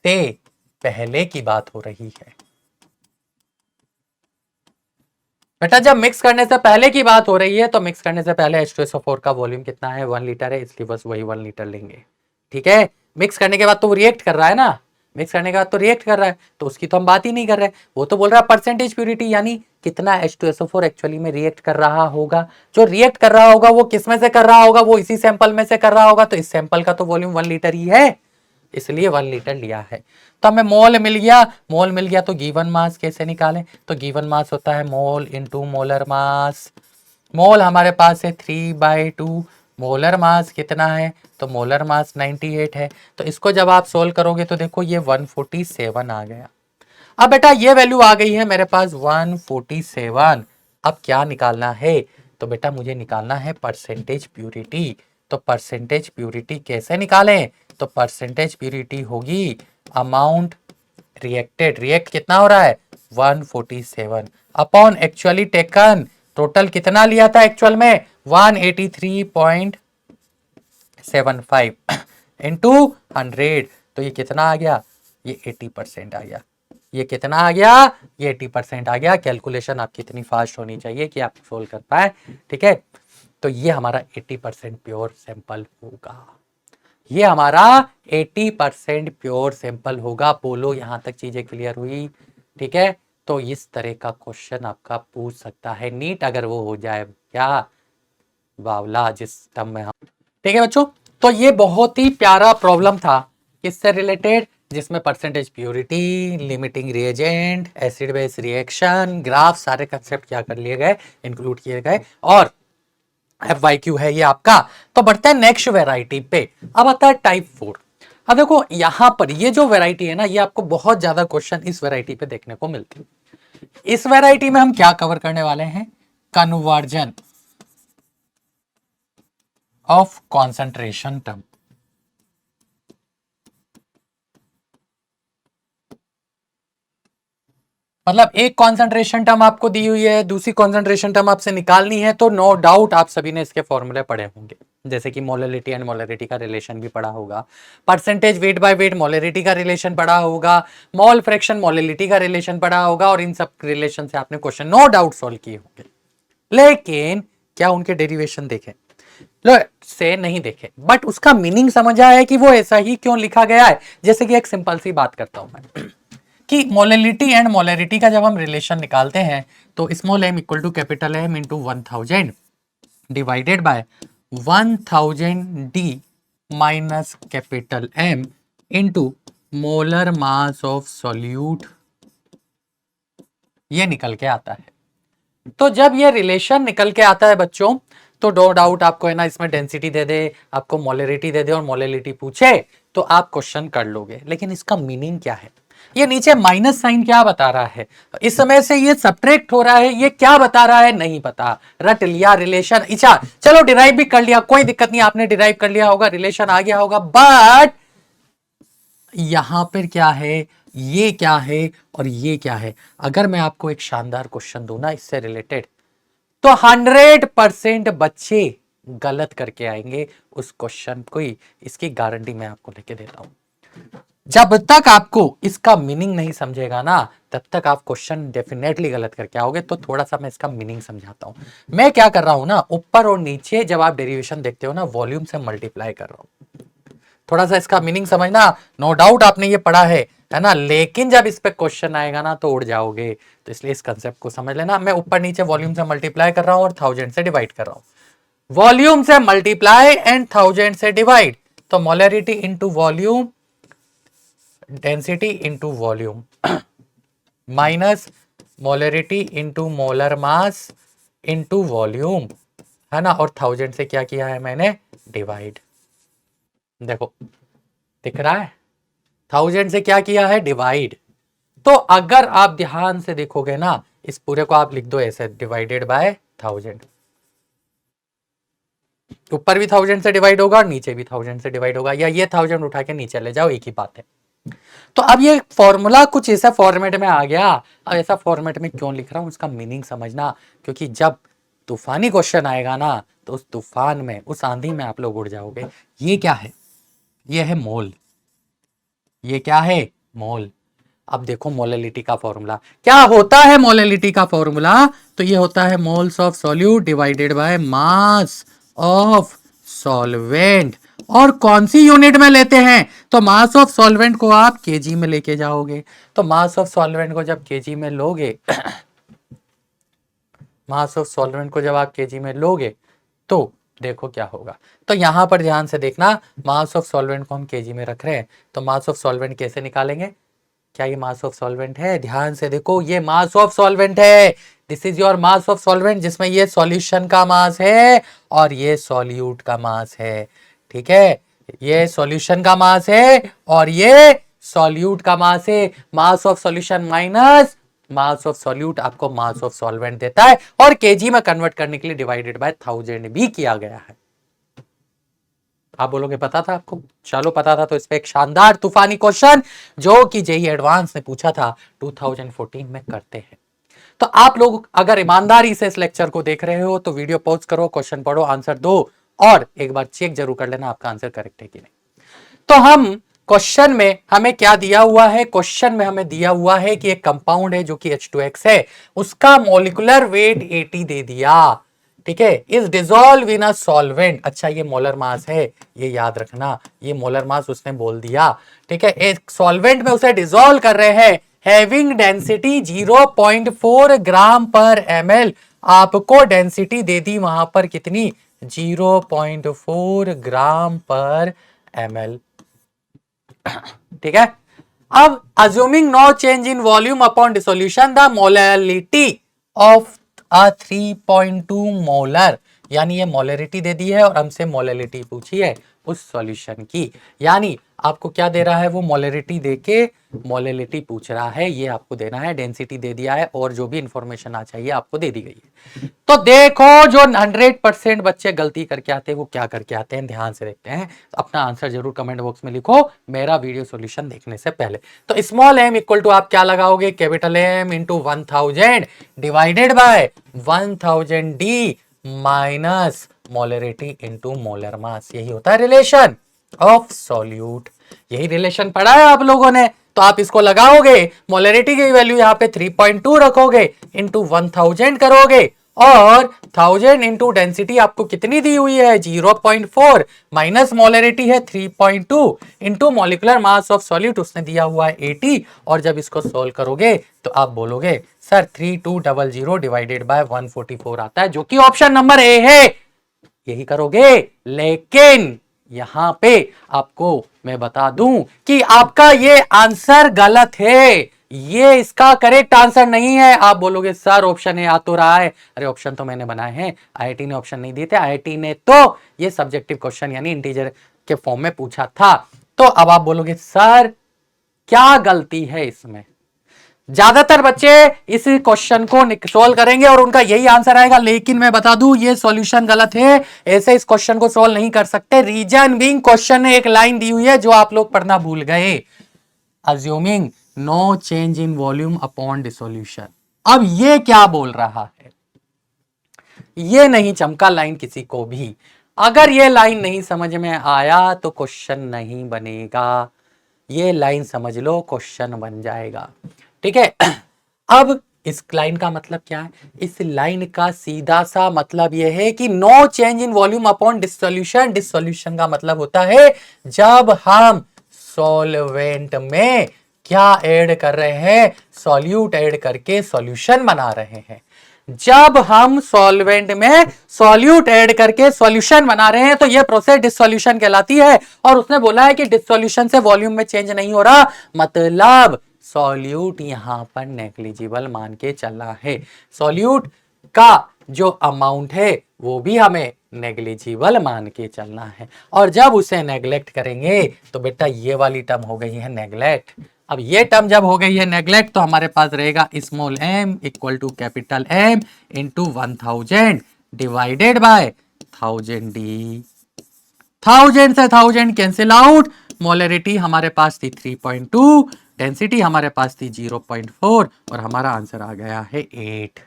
से पहले की बात हो रही है। बेटा जब मिक्स करने से पहले की बात हो रही है तो मिक्स करने से पहले H2SO4 का वॉल्यूम कितना है, 1 लीटर है, इसलिए बस वही 1 लीटर लेंगे। ठीक है, मिक्स करने के बाद तो रिएक्ट कर रहा है ना, मिक्स करने के बाद तो रिएक्ट कर रहा है, तो उसकी तो हम बात ही नहीं कर रहे। वो तो बोल रहा है परसेंटेज प्यूरिटी, यानी कितना H2SO4 एक्चुअली में रिएक्ट कर रहा होगा। जो रिएक्ट कर रहा होगा वो किस में से कर रहा होगा, वो इसी सैंपल में से कर रहा होगा, तो इस सैंपल का तो वॉल्यूम 1 लीटर ही है, इसलिए 1 लीटर लिया है। तो हमें मोल मिल गया, मोल मिल गया तो गिवन मास कैसे निकालें, तो गिवन मास होता है मोल इंटू मोलर मास। मोल हमारे पास है 3/2, मोलर मास कितना है, तो मोलर मास 98 है। तो इसको जब आप सोल्व करोगे तो देखो ये 147 आ गया। अब बेटा ये वैल्यू आ गई है मेरे पास 147। अब क्या निकालना है, तो बेटा मुझे निकालना है परसेंटेज प्यूरिटी। तो परसेंटेज प्यूरिटी कैसे निकालें, तो परसेंटेज प्यूरिटी होगी अमाउंट रिएक्टेड, रिएक्ट कितना हो रहा है 147 अपॉन एक्चुअली टेकन, टोटल कितना लिया था एक्चुअल में 183.75 इंटू 100, तो ये कितना आ गया, ये 80% आ गया। ये कितना आ गया, ये 80% आ गया। कैलकुलेशन आपकी इतनी फास्ट होनी चाहिए कि आप सोल्व कर पाए। ठीक है, तो ये हमारा 80% प्योर सैंपल होगा, ये हमारा 80% प्योर सैंपल होगा। बोलो यहां तक चीजें क्लियर हुई। ठीक है, तो इस तरह का क्वेश्चन आपका पूछ सकता है नीट, अगर वो हो जाए क्या बावला जिस टर्म में हम। ठीक है बच्चों, तो ये बहुत ही प्यारा प्रॉब्लम था, किससे रिलेटेड, जिसमें percentage purity, limiting reagent, acid base reaction, graph, सारे कंसेप्ट क्या कर लिए गए, इंक्लूड किए गए, और FYQ है ये आपका। तो बढ़ते हैं नेक्स्ट वेराइटी पे। अब आता है टाइप 4। अब देखो यहां पर ये जो वेराइटी है ना, ये आपको बहुत ज्यादा क्वेश्चन इस वेराइटी पे देखने को मिलते हैं। इस वेराइटी में हम क्या कवर करने वाले हैं, कन्वर्जन ऑफ कॉन्सेंट्रेशन टर्म। मतलब एक कॉन्सेंट्रेशन टर्म आपको दी हुई है, दूसरी कॉन्सेंट्रेशन टर्म आपसे निकालनी है, तो नो डाउट आप सभी ने इसके फॉर्मूले पढ़े होंगे, जैसे कि मोलरिटी एंड मोलरिटी का रिलेशन भी पढ़ा होगा, percentage weight by wait molarity का रिलेशन पढ़ा होगा, मोल फ्रैक्शन मोलरिटी का रिलेशन पढ़ा होगा, और इन सब रिलेशन से आपने क्वेश्चन नो डाउट सॉल्व किए होंगे। लेकिन क्या उनके डेरिवेशन देखे, लो से नहीं देखे, बट उसका मीनिंग समझा है कि वो ऐसा ही क्यों लिखा गया है। जैसे कि एक सिंपल सी बात करता हूं मैं कि मोलरिटी एंड मोलरिटी का जब हम रिलेशन निकालते हैं तो small m equal to capital M into 1000 divided by 1000 D minus capital M into molar mass of solute, ये निकल के आता है। तो जब ये रिलेशन निकल के आता है बच्चों, तो नो डाउट आपको है ना इसमें डेंसिटी दे दे, आपको मोलरिटी दे दे और मोलरिटी पूछे तो आप क्वेश्चन कर लोगे। लेकिन इसका मीनिंग क्या है, ये नीचे माइनस साइन क्या बता रहा है, इस समय से ये सब्ट्रैक्ट हो रहा है, ये क्या बता रहा है नहीं पता, रट लिया रिलेशन, इच्छा चलो डिराइव भी कर लिया, कोई दिक्कत नहीं, आपने डिराइव कर लिया होगा, रिलेशन आ गया होगा, बट यहां पर क्या है, ये क्या है और ये क्या है। अगर मैं आपको एक शानदार क्वेश्चन दूं ना इससे रिलेटेड, तो 100% बच्चे गलत करके आएंगे उस क्वेश्चन को ही, इसकी गारंटी मैं आपको लेके देता हूं। जब तक आपको इसका मीनिंग नहीं समझेगा ना, तब तक आप क्वेश्चन डेफिनेटली गलत करके आओगे। तो थोड़ा सा मैं इसका मीनिंग समझाता हूं। मैं क्या कर रहा हूं ना, ऊपर और नीचे जब आप डेरिवेशन देखते हो ना, वॉल्यूम से मल्टीप्लाई कर रहा हूं। थोड़ा सा इसका मीनिंग समझना, नो डाउट आपने ये पढ़ा है ना, लेकिन जब इस पे क्वेश्चन आएगा ना तो उड़ जाओगे। तो इसलिए इस कंसेप्ट को समझ लेना। मैं ऊपर नीचे वॉल्यूम से मल्टीप्लाई कर रहा हूं और 1000 से डिवाइड कर रहा हूं। वॉल्यूम से मल्टीप्लाई एंड 1000 से डिवाइड, तो molarity into volume, density into volume minus molarity into molar mass into volume, है ना, और 1000 से क्या किया है मैंने, डिवाइड। देखो दिख रहा है, 1000 से क्या किया है, डिवाइड। तो अगर आप ध्यान से देखोगे ना, इस पूरे को आप लिख दो ऐसे, डिवाइडेड बाय 1000, ऊपर भी 1000 से डिवाइड होगा और नीचे भी 1000 से डिवाइड होगा, या ये 1000 उठा के नीचे ले जाओ, एक ही बात है। तो अब ये फॉर्मूला कुछ ऐसा फॉर्मेट में आ गया। अब ऐसा फॉर्मेट में क्यों लिख रहा हूं, उसका मीनिंग समझना, क्योंकि जब तूफानी क्वेश्चन आएगा ना तो उस तूफान में, उस आंधी में आप लोग उड़ जाओगे। ये क्या है, ये है मोल, ये क्या है मोल। अब देखो मोलैलिटी का फॉर्मूला क्या होता है, मोलैलिटी का फॉर्मूला तो ये होता है moles of solute divided by mass of solvent. और कौन सी यूनिट में लेते हैं, तो मास ऑफ सॉल्वेंट को आप केजी में लेके जाओगे। तो मास ऑफ सॉल्वेंट को जब केजी में लोगे मास ऑफ सॉल्वेंट को जब आप केजी में लोगे तो देखो क्या होगा। तो यहां पर ध्यान से देखना, मास ऑफ सॉल्वेंट को हम केजी में रख रहे हैं, तो मास ऑफ सॉल्वेंट कैसे निकालेंगे, क्या ये मास ऑफ सॉल्वेंट है, ध्यान से देखो ये मास ऑफ सॉल्वेंट है, this is your mass of solvent, जिसमें ये सॉल्यूशन का मास है और ये सॉल्यूट का मास है। ठीक है, ये सॉल्यूशन का मास है और ये सॉल्यूट का मास है। मास of solution minus mass of solute आपको मास ऑफ सॉल्वेंट देता है, और केजी में कन्वर्ट करने के लिए डिवाइडेड बाय 1000 भी किया गया है। आप बोलोगे पता था आपको, चलो पता था तो इस पे एक शानदार तूफानी क्वेश्चन जो कि जेईई एडवांस ने पूछा था 2014 में करते हैं। तो आप लोग अगर ईमानदारी से इस लेक्चर को देख रहे हो तो वीडियो पॉज करो, क्वेश्चन पढ़ो, आंसर दो, और एक बार चेक जरूर कर लेना आपका आंसर करेक्ट है कि नहीं। तो हम क्वेश्चन में हमें क्या दिया हुआ है, क्वेश्चन में हमें दिया हुआ है कि एक कंपाउंड है जो कि H2X है, उसका मॉलिक्यूलर वेट 80 दे दिया। ठीक है, is dissolve in a solvent. अच्छा ये मोलर मास है, ये याद रखना, ये मोलर मास उसने बोल दिया। ठीक है, एक सॉल्वेंट में उसे डिसॉल्व कर रहे हैं, हैविंग डेंसिटी 0.4 ग्राम पर ml। आपको डेंसिटी दे दी वहां पर कितनी, 0.4 ग्राम पर ml। ठीक है, अब assuming no change in volume upon dissolution the molality of a 3.2 molar, यानी ये मोलरिटी दे दी है और हमसे मोलैलिटी पूछी है उस सॉल्यूशन की। यानी आपको क्या दे रहा है, वो मोलरिटी देके मोलैलिटी पूछ रहा है, ये आपको देना है, डेंसिटी दे दिया है और जो भी इंफॉर्मेशन आ चाहिए आपको दे दी गई है। तो देखो जो 100% बच्चे गलती करके आते हैं वो क्या करके आते हैं, ध्यान से देखते हैं। तो अपना आंसर जरूर कमेंट बॉक्स में लिखो मेरा वीडियो सॉल्यूशन देखने से पहले। तो स्मॉल m इक्वल टू आप क्या लगाओगे, capital M into 1000 divided by 1000 D minus molarity into molar मास। यही होता है रिलेशन ऑफ सॉल्यूट, यही रिलेशन पढ़ा है आप लोगों ने। तो आप इसको लगाओगे, मोलरिटी की वैल्यू यहाँ पे 3.2 रखोगे, इंटू 1000 करोगे, और 1000 इंटू डेंसिटी आपको कितनी दी हुई है 0.4, माइनस मोलरिटी है 3.2, into molecular mass of solute उसने दिया हुआ है 80। और जब इसको सोल्व करोगे तो आप बोलोगे सर 3200 डिवाइडेड बाय 144 आता है, जो कि ऑप्शन नंबर ए है, यही करोगे। लेकिन यहां पे आपको मैं बता दूं कि आपका ये आंसर गलत है, ये इसका करेक्ट आंसर नहीं है। आप बोलोगे सर ऑप्शन ए आ तो रहा है, अरे ऑप्शन तो मैंने बनाए हैं, आईआईटी ने ऑप्शन नहीं दिए थे, आईआईटी ने तो ये सब्जेक्टिव क्वेश्चन यानी इंटीजर के फॉर्म में पूछा था। तो अब आप बोलोगे सर क्या गलती है इसमें। ज्यादातर बच्चे इस क्वेश्चन को सोल्व करेंगे और उनका यही आंसर आएगा, लेकिन मैं बता दूं ये सॉल्यूशन गलत है, ऐसे इस क्वेश्चन को सोल्व नहीं कर सकते। रीजन बीइंग क्वेश्चन ने एक लाइन दी हुई है जो आप लोग पढ़ना भूल गए, assuming no change in volume upon dissolution. अब ये क्या बोल रहा है, ये नहीं चमका लाइन किसी को भी। अगर ये लाइन नहीं समझ में आया तो क्वेश्चन नहीं बनेगा, ये लाइन समझ लो क्वेश्चन बन जाएगा। ठीक है, अब इस लाइन का मतलब क्या है, इस लाइन का सीधा सा मतलब यह है कि no change in volume upon dissolution. Dissolution का मतलब होता है जब हम सॉल्वेंट में क्या ऐड कर रहे हैं, सॉल्यूट ऐड करके सॉल्यूशन बना रहे हैं। जब हम सॉल्वेंट में सॉल्यूट ऐड करके सॉल्यूशन बना रहे हैं तो यह प्रोसेस डिसोल्यूशन कहलाती है। और उसने बोला है कि डिसोल्यूशन से वॉल्यूम में चेंज नहीं हो रहा, मतलब सॉल्यूट यहां पर नेग्लिजिबल मान के चलना है। सॉल्यूट का जो अमाउंट है वो भी हमें नेग्लिजिबल मान के चलना है। और जब उसे नेग्लेक्ट करेंगे तो बेटा ये वाली टर्म हो गई है नेग्लेक्ट। अब ये टर्म जब हो गई है नेग्लेक्ट, तो हमारे पास रहेगा small m equal to capital M into 1000 divided by 1000 D. 1000 से 1000 कैंसिल आउट, मोलरिटी हमारे पास थी 3.2, डेंसिटी हमारे पास थी 0.4 और हमारा आंसर आ गया है 8।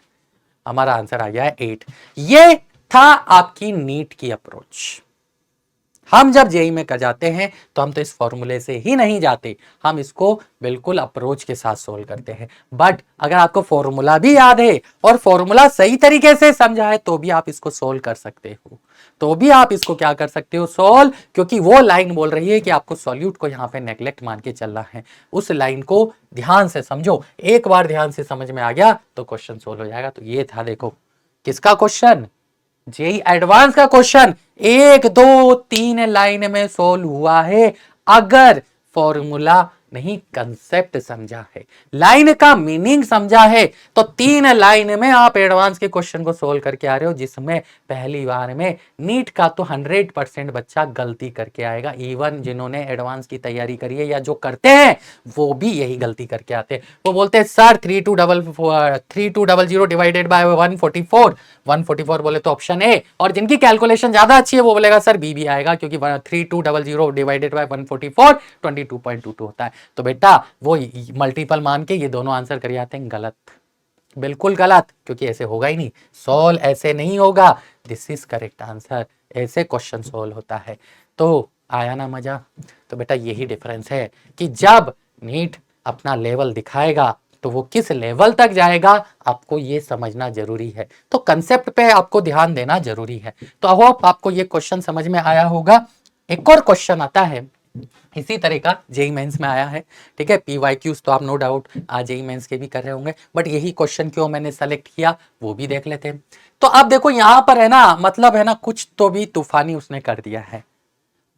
हमारा आंसर आ गया है 8। ये था आपकी नीट की अप्रोच। हम जब जेई में कर जाते हैं तो हम तो इस फॉर्मूले से ही नहीं जाते, हम इसको बिल्कुल अप्रोच के साथ सोल्व करते हैं। बट अगर आपको फॉर्मूला भी याद है और फॉर्मूला सही तरीके से समझा है तो भी आप इसको सोल्व कर सकते हो, तो भी आप इसको क्या कर सकते हो, सोल्व। क्योंकि वो लाइन बोल रही है कि आपको सॉल्यूट को यहां पे नेग्लेक्ट मान के चलना है। उस लाइन को ध्यान से समझो, एक बार ध्यान से समझ में आ गया तो क्वेश्चन सोल्व हो जाएगा। तो ये था, देखो किसका क्वेश्चन, जेई एडवांस का क्वेश्चन, 1 2 3 लाइन में सोल्व हुआ है। अगर फॉर्मूला नहीं, कंसेप्ट समझा है, लाइन का मीनिंग समझा है, तो 3 लाइन में आप एडवांस के क्वेश्चन को सोल्व करके आ रहे हो, जिसमें पहली बार में नीट का तो 100% बच्चा गलती करके आएगा। इवन जिन्होंने एडवांस की तैयारी करी है या जो करते हैं वो भी यही गलती करके आते हैं। वो बोलते हैं सर 3200 डिवाइडेड बाय 144 बोले तो ऑप्शन ए, और जिनकी कैलकुलेशन ज्यादा अच्छी है वो बोलेगा सर बी भी आएगा, क्योंकि 3200 डिवाइडेड बाय 144 22.22 होता है। तो बेटा वो मल्टीपल मान के ये दोनों आंसर कर आते हैं गलत, बिल्कुल गलत, क्योंकि ऐसे होगा ही नहीं, सॉल्व ऐसे नहीं होगा। दिस इज करेक्ट आंसर, ऐसे क्वेश्चन सॉल्व होता है। तो आया ना मजा। तो बेटा यही डिफरेंस है कि जब नीट अपना लेवल दिखाएगा तो वो किस लेवल तक जाएगा आपको ये समझना जरूरी है। तो कंसेप्ट पे आपको ध्यान देना जरूरी है। तो आई होप आपको ये क्वेश्चन समझ में आया होगा। एक और क्वेश्चन आता है इसी तरह का, जेई मेंस में आया है, ठीक है। पीवाईक्यूज तो आप नो डाउट आज जेई मेंस के भी कर रहे होंगे, बट यही क्वेश्चन क्यों मैंने सेलेक्ट किया वो भी देख लेते हैं। तो आप देखो यहां पर है ना, मतलब है ना, कुछ तो भी तूफानी उसने कर दिया है।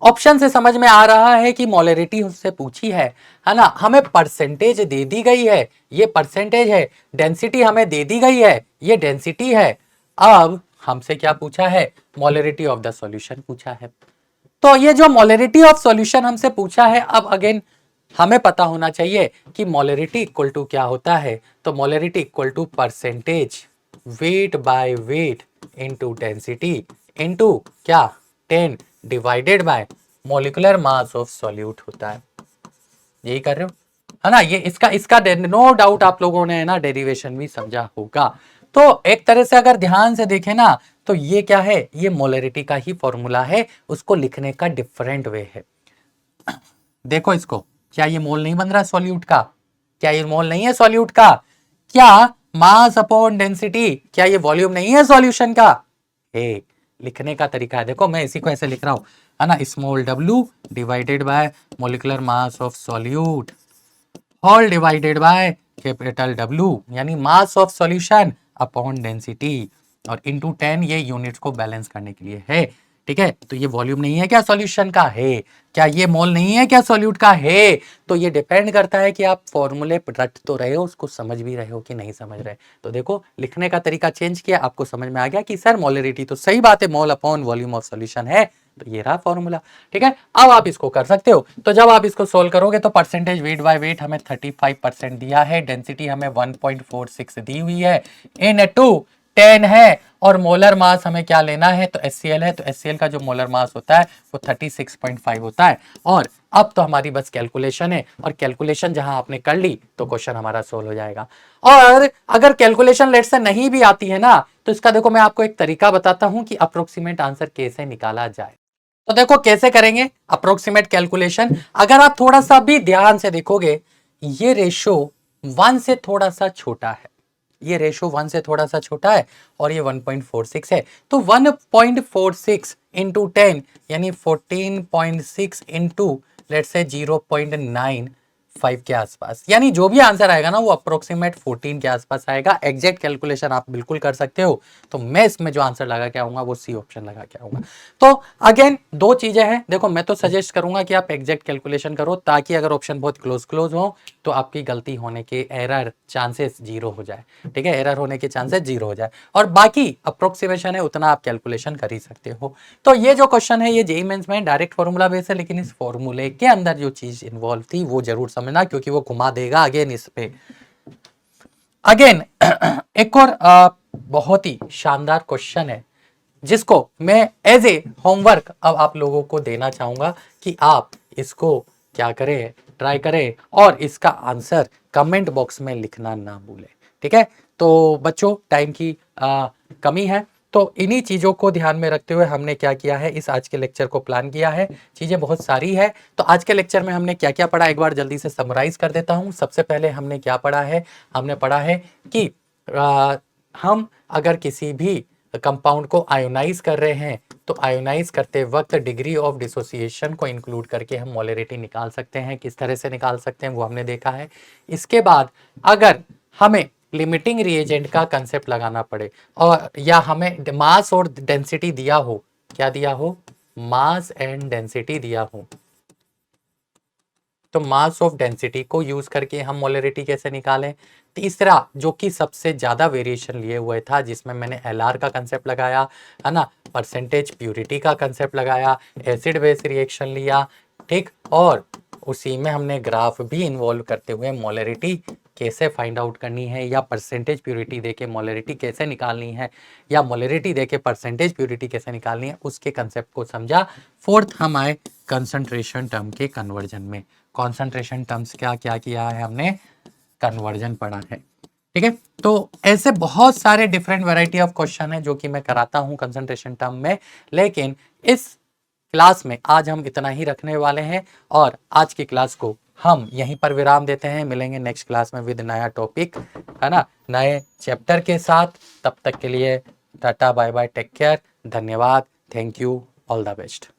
ऑप्शन से समझ में आ रहा है कि मोलरिटी उससे पूछी है ना, हमें परसेंटेज दे दी गई है, ये परसेंटेज है, डेंसिटी हमें दे दी गई है, ये डेंसिटी है। अब हमसे क्या पूछा है, मोलरिटी ऑफ द सॉल्यूशन पूछा है। तो ये जो मोलरिटी ऑफ सॉल्यूशन हमसे पूछा है, अब अगेन हमें पता होना चाहिए कि मोलरिटी इक्वल टू क्या होता है। तो molarity equal to percentage weight by weight into density into क्या 10 divided by molecular mass of solute होता है। यही कर रहे हो है ना, ये इसका नो डाउट आप लोगों ने है ना डेरिवेशन भी समझा होगा। तो एक तरह से अगर ध्यान से देखें ना, तो ये क्या है, ये मोलरिटी का ही फॉर्मूला है, उसको लिखने का डिफरेंट वे है। देखो इसको, क्या ये मोल नहीं बन रहा सॉल्यूट का, क्या ये मोल नहीं है सॉल्यूट का, क्या मास अपॉन डेंसिटी, क्या ये वॉल्यूम नहीं है सॉल्यूशन का। लिखने का तरीका है, देखो मैं इसी को ऐसे लिख रहा हूं है ना, small w divided by molecular mass of solute whole divided by capital W, यानी mass of solution upon density, और इनटू 10 ये यूनिट्स को बैलेंस करने के लिए है, ठीक है। तो ये वॉल्यूम नहीं है क्या सॉल्यूशन का, है। क्या ये मोल नहीं है क्या सॉल्यूट का, है। तो ये डिपेंड करता है कि आप फॉर्मूले रट तो रहे हो, उसको समझ भी रहे हो कि नहीं समझ रहे। तो देखो लिखने का तरीका चेंज किया, आपको समझ में आ गया कि सर मोलरिटी तो सही बात है, mole upon volume of solution है, तो ये रहा फॉर्मूला, ठीक है। अब आप इसको कर सकते हो। तो जब आप इसको सोल्व करोगे तो परसेंटेज वेट बाय वेट हमें 35% दिया है, डेंसिटी हमें 1.46 दी हुई है, इनटू 10 है, और मोलर मास हमें क्या लेना है, तो HCl है, तो HCl का जो मोलर मास होता है वो 36.5 होता है। और अब तो हमारी बस कैलकुलेशन है, और कैलकुलेशन जहां आपने कर ली तो क्वेश्चन हमारा सोल्व हो जाएगा। और अगर कैलकुलेशन लेट से नहीं भी आती है ना, तो इसका देखो मैं आपको एक तरीका बताता हूं कि अप्रोक्सीमेट आंसर कैसे निकाला जाए। तो देखो कैसे करेंगे अप्रोक्सीमेट कैलकुलेशन। अगर आप थोड़ा सा भी ध्यान से देखोगे, ये रेशो 1 से थोड़ा सा छोटा है, ये रेशो 1 से थोड़ा सा छोटा है, और ये 1.46 है। तो 1.46 इंटू 10 यानी 14.6 इंटू लेट्स से 0.95 के आसपास, यानी जो भी आंसर आएगा ना वो अप्रोक्सीमेट 14 के आसपास आएगा। एग्जैक्ट कैलकुलेशन आप बिल्कुल कर सकते हो। तो मैं इसमें जो आंसर लगा के आऊंगा वो सी ऑप्शन लगा के आऊंगा। तो अगेन दो चीजें हैं, देखो मैं तो सजेस्ट करूंगा कि आप एग्जैक्ट कैलकुलेशन करो, ताकि अगर ऑप्शन बहुत क्लोज हो तो आपकी गलती होने के एरर चांसेस जीरो हो जाए, ठीक है, एरर होने के चांसेस जीरो हो जाए। और बाकी अप्रोक्सीमेशन है उतना आप कैलकुलेशन कर ही सकते हो। तो ये जो क्वेश्चन है ये जेईई मेंस में डायरेक्ट फॉर्मूला बेस है, लेकिन इस फॉर्मूले के अंदर जो चीज इन्वॉल्व थी वो जरूर समझ समझना, क्योंकि वो घुमा देगा अगेन इस पे। अगेन एक और बहुत ही शानदार क्वेश्चन है जिसको मैं एज ए होमवर्क अब आप लोगों को देना चाहूंगा कि आप इसको क्या करें, ट्राई करें और इसका आंसर कमेंट बॉक्स में लिखना ना भूलें। ठीक है, तो बच्चों टाइम की कमी है, तो इन्हीं चीज़ों को ध्यान में रखते हुए हमने क्या किया है, इस आज के लेक्चर को प्लान किया है। चीज़ें बहुत सारी है, तो आज के लेक्चर में हमने क्या क्या पढ़ा एक बार जल्दी से समराइज कर देता हूँ। सबसे पहले हमने क्या पढ़ा है, हमने पढ़ा है कि हम अगर किसी भी कंपाउंड को आयोनाइज कर रहे हैं तो आयोनाइज करते वक्त डिग्री ऑफ डिसोसिएशन को इंक्लूड करके हम मोलरिटी निकाल सकते हैं। किस तरह से निकाल सकते हैं वो हमने देखा है। इसके बाद अगर हमें लिमिटिंग रिएजेंट का कंसेप्ट लगाना पड़े और या हमें मास और डेंसिटी दिया हो, क्या दिया हो, मास एंड डेंसिटी दिया हो, तो मास ऑफ डेंसिटी को यूज करके हम मोलरिटी कैसे निकालें। तीसरा जो कि सबसे ज्यादा वेरिएशन लिए हुए था, जिसमें मैंने एलआर का कंसेप्ट लगाया है ना, परसेंटेज प्यूरिटी का कंसेप्ट लगाया, एसिड बेस रिएक्शन लिया, ठीक, और उसी में हमने ग्राफ भी इन्वॉल्व करते हुए मोलरिटी कैसे फाइंड आउट करनी है, या परसेंटेज प्यूरिटी देके मोलरिटी कैसे निकालनी है, या मोलरिटी देके परसेंटेज प्यूरिटी कैसे निकालनी है, उसके कंसेप्ट को समझा। फोर्थ हम आए कंसंट्रेशन टर्म के कन्वर्जन में। कॉन्सेंट्रेशन टर्म्स क्या क्या किया है हमने, कन्वर्जन पढ़ा है। ठीक है, तो ऐसे बहुत सारे डिफरेंट वैरायटी ऑफ क्वेश्चन है जो कि मैं कराता हूं कंसंट्रेशन टर्म में, लेकिन इस क्लास में आज हम इतना ही रखने वाले हैं और आज की क्लास को हम यहीं पर विराम देते हैं। मिलेंगे नेक्स्ट क्लास में विद नया टॉपिक, है ना, नए चैप्टर के साथ। तब तक के लिए tata bye bye, take care, धन्यवाद, thank you, all the best.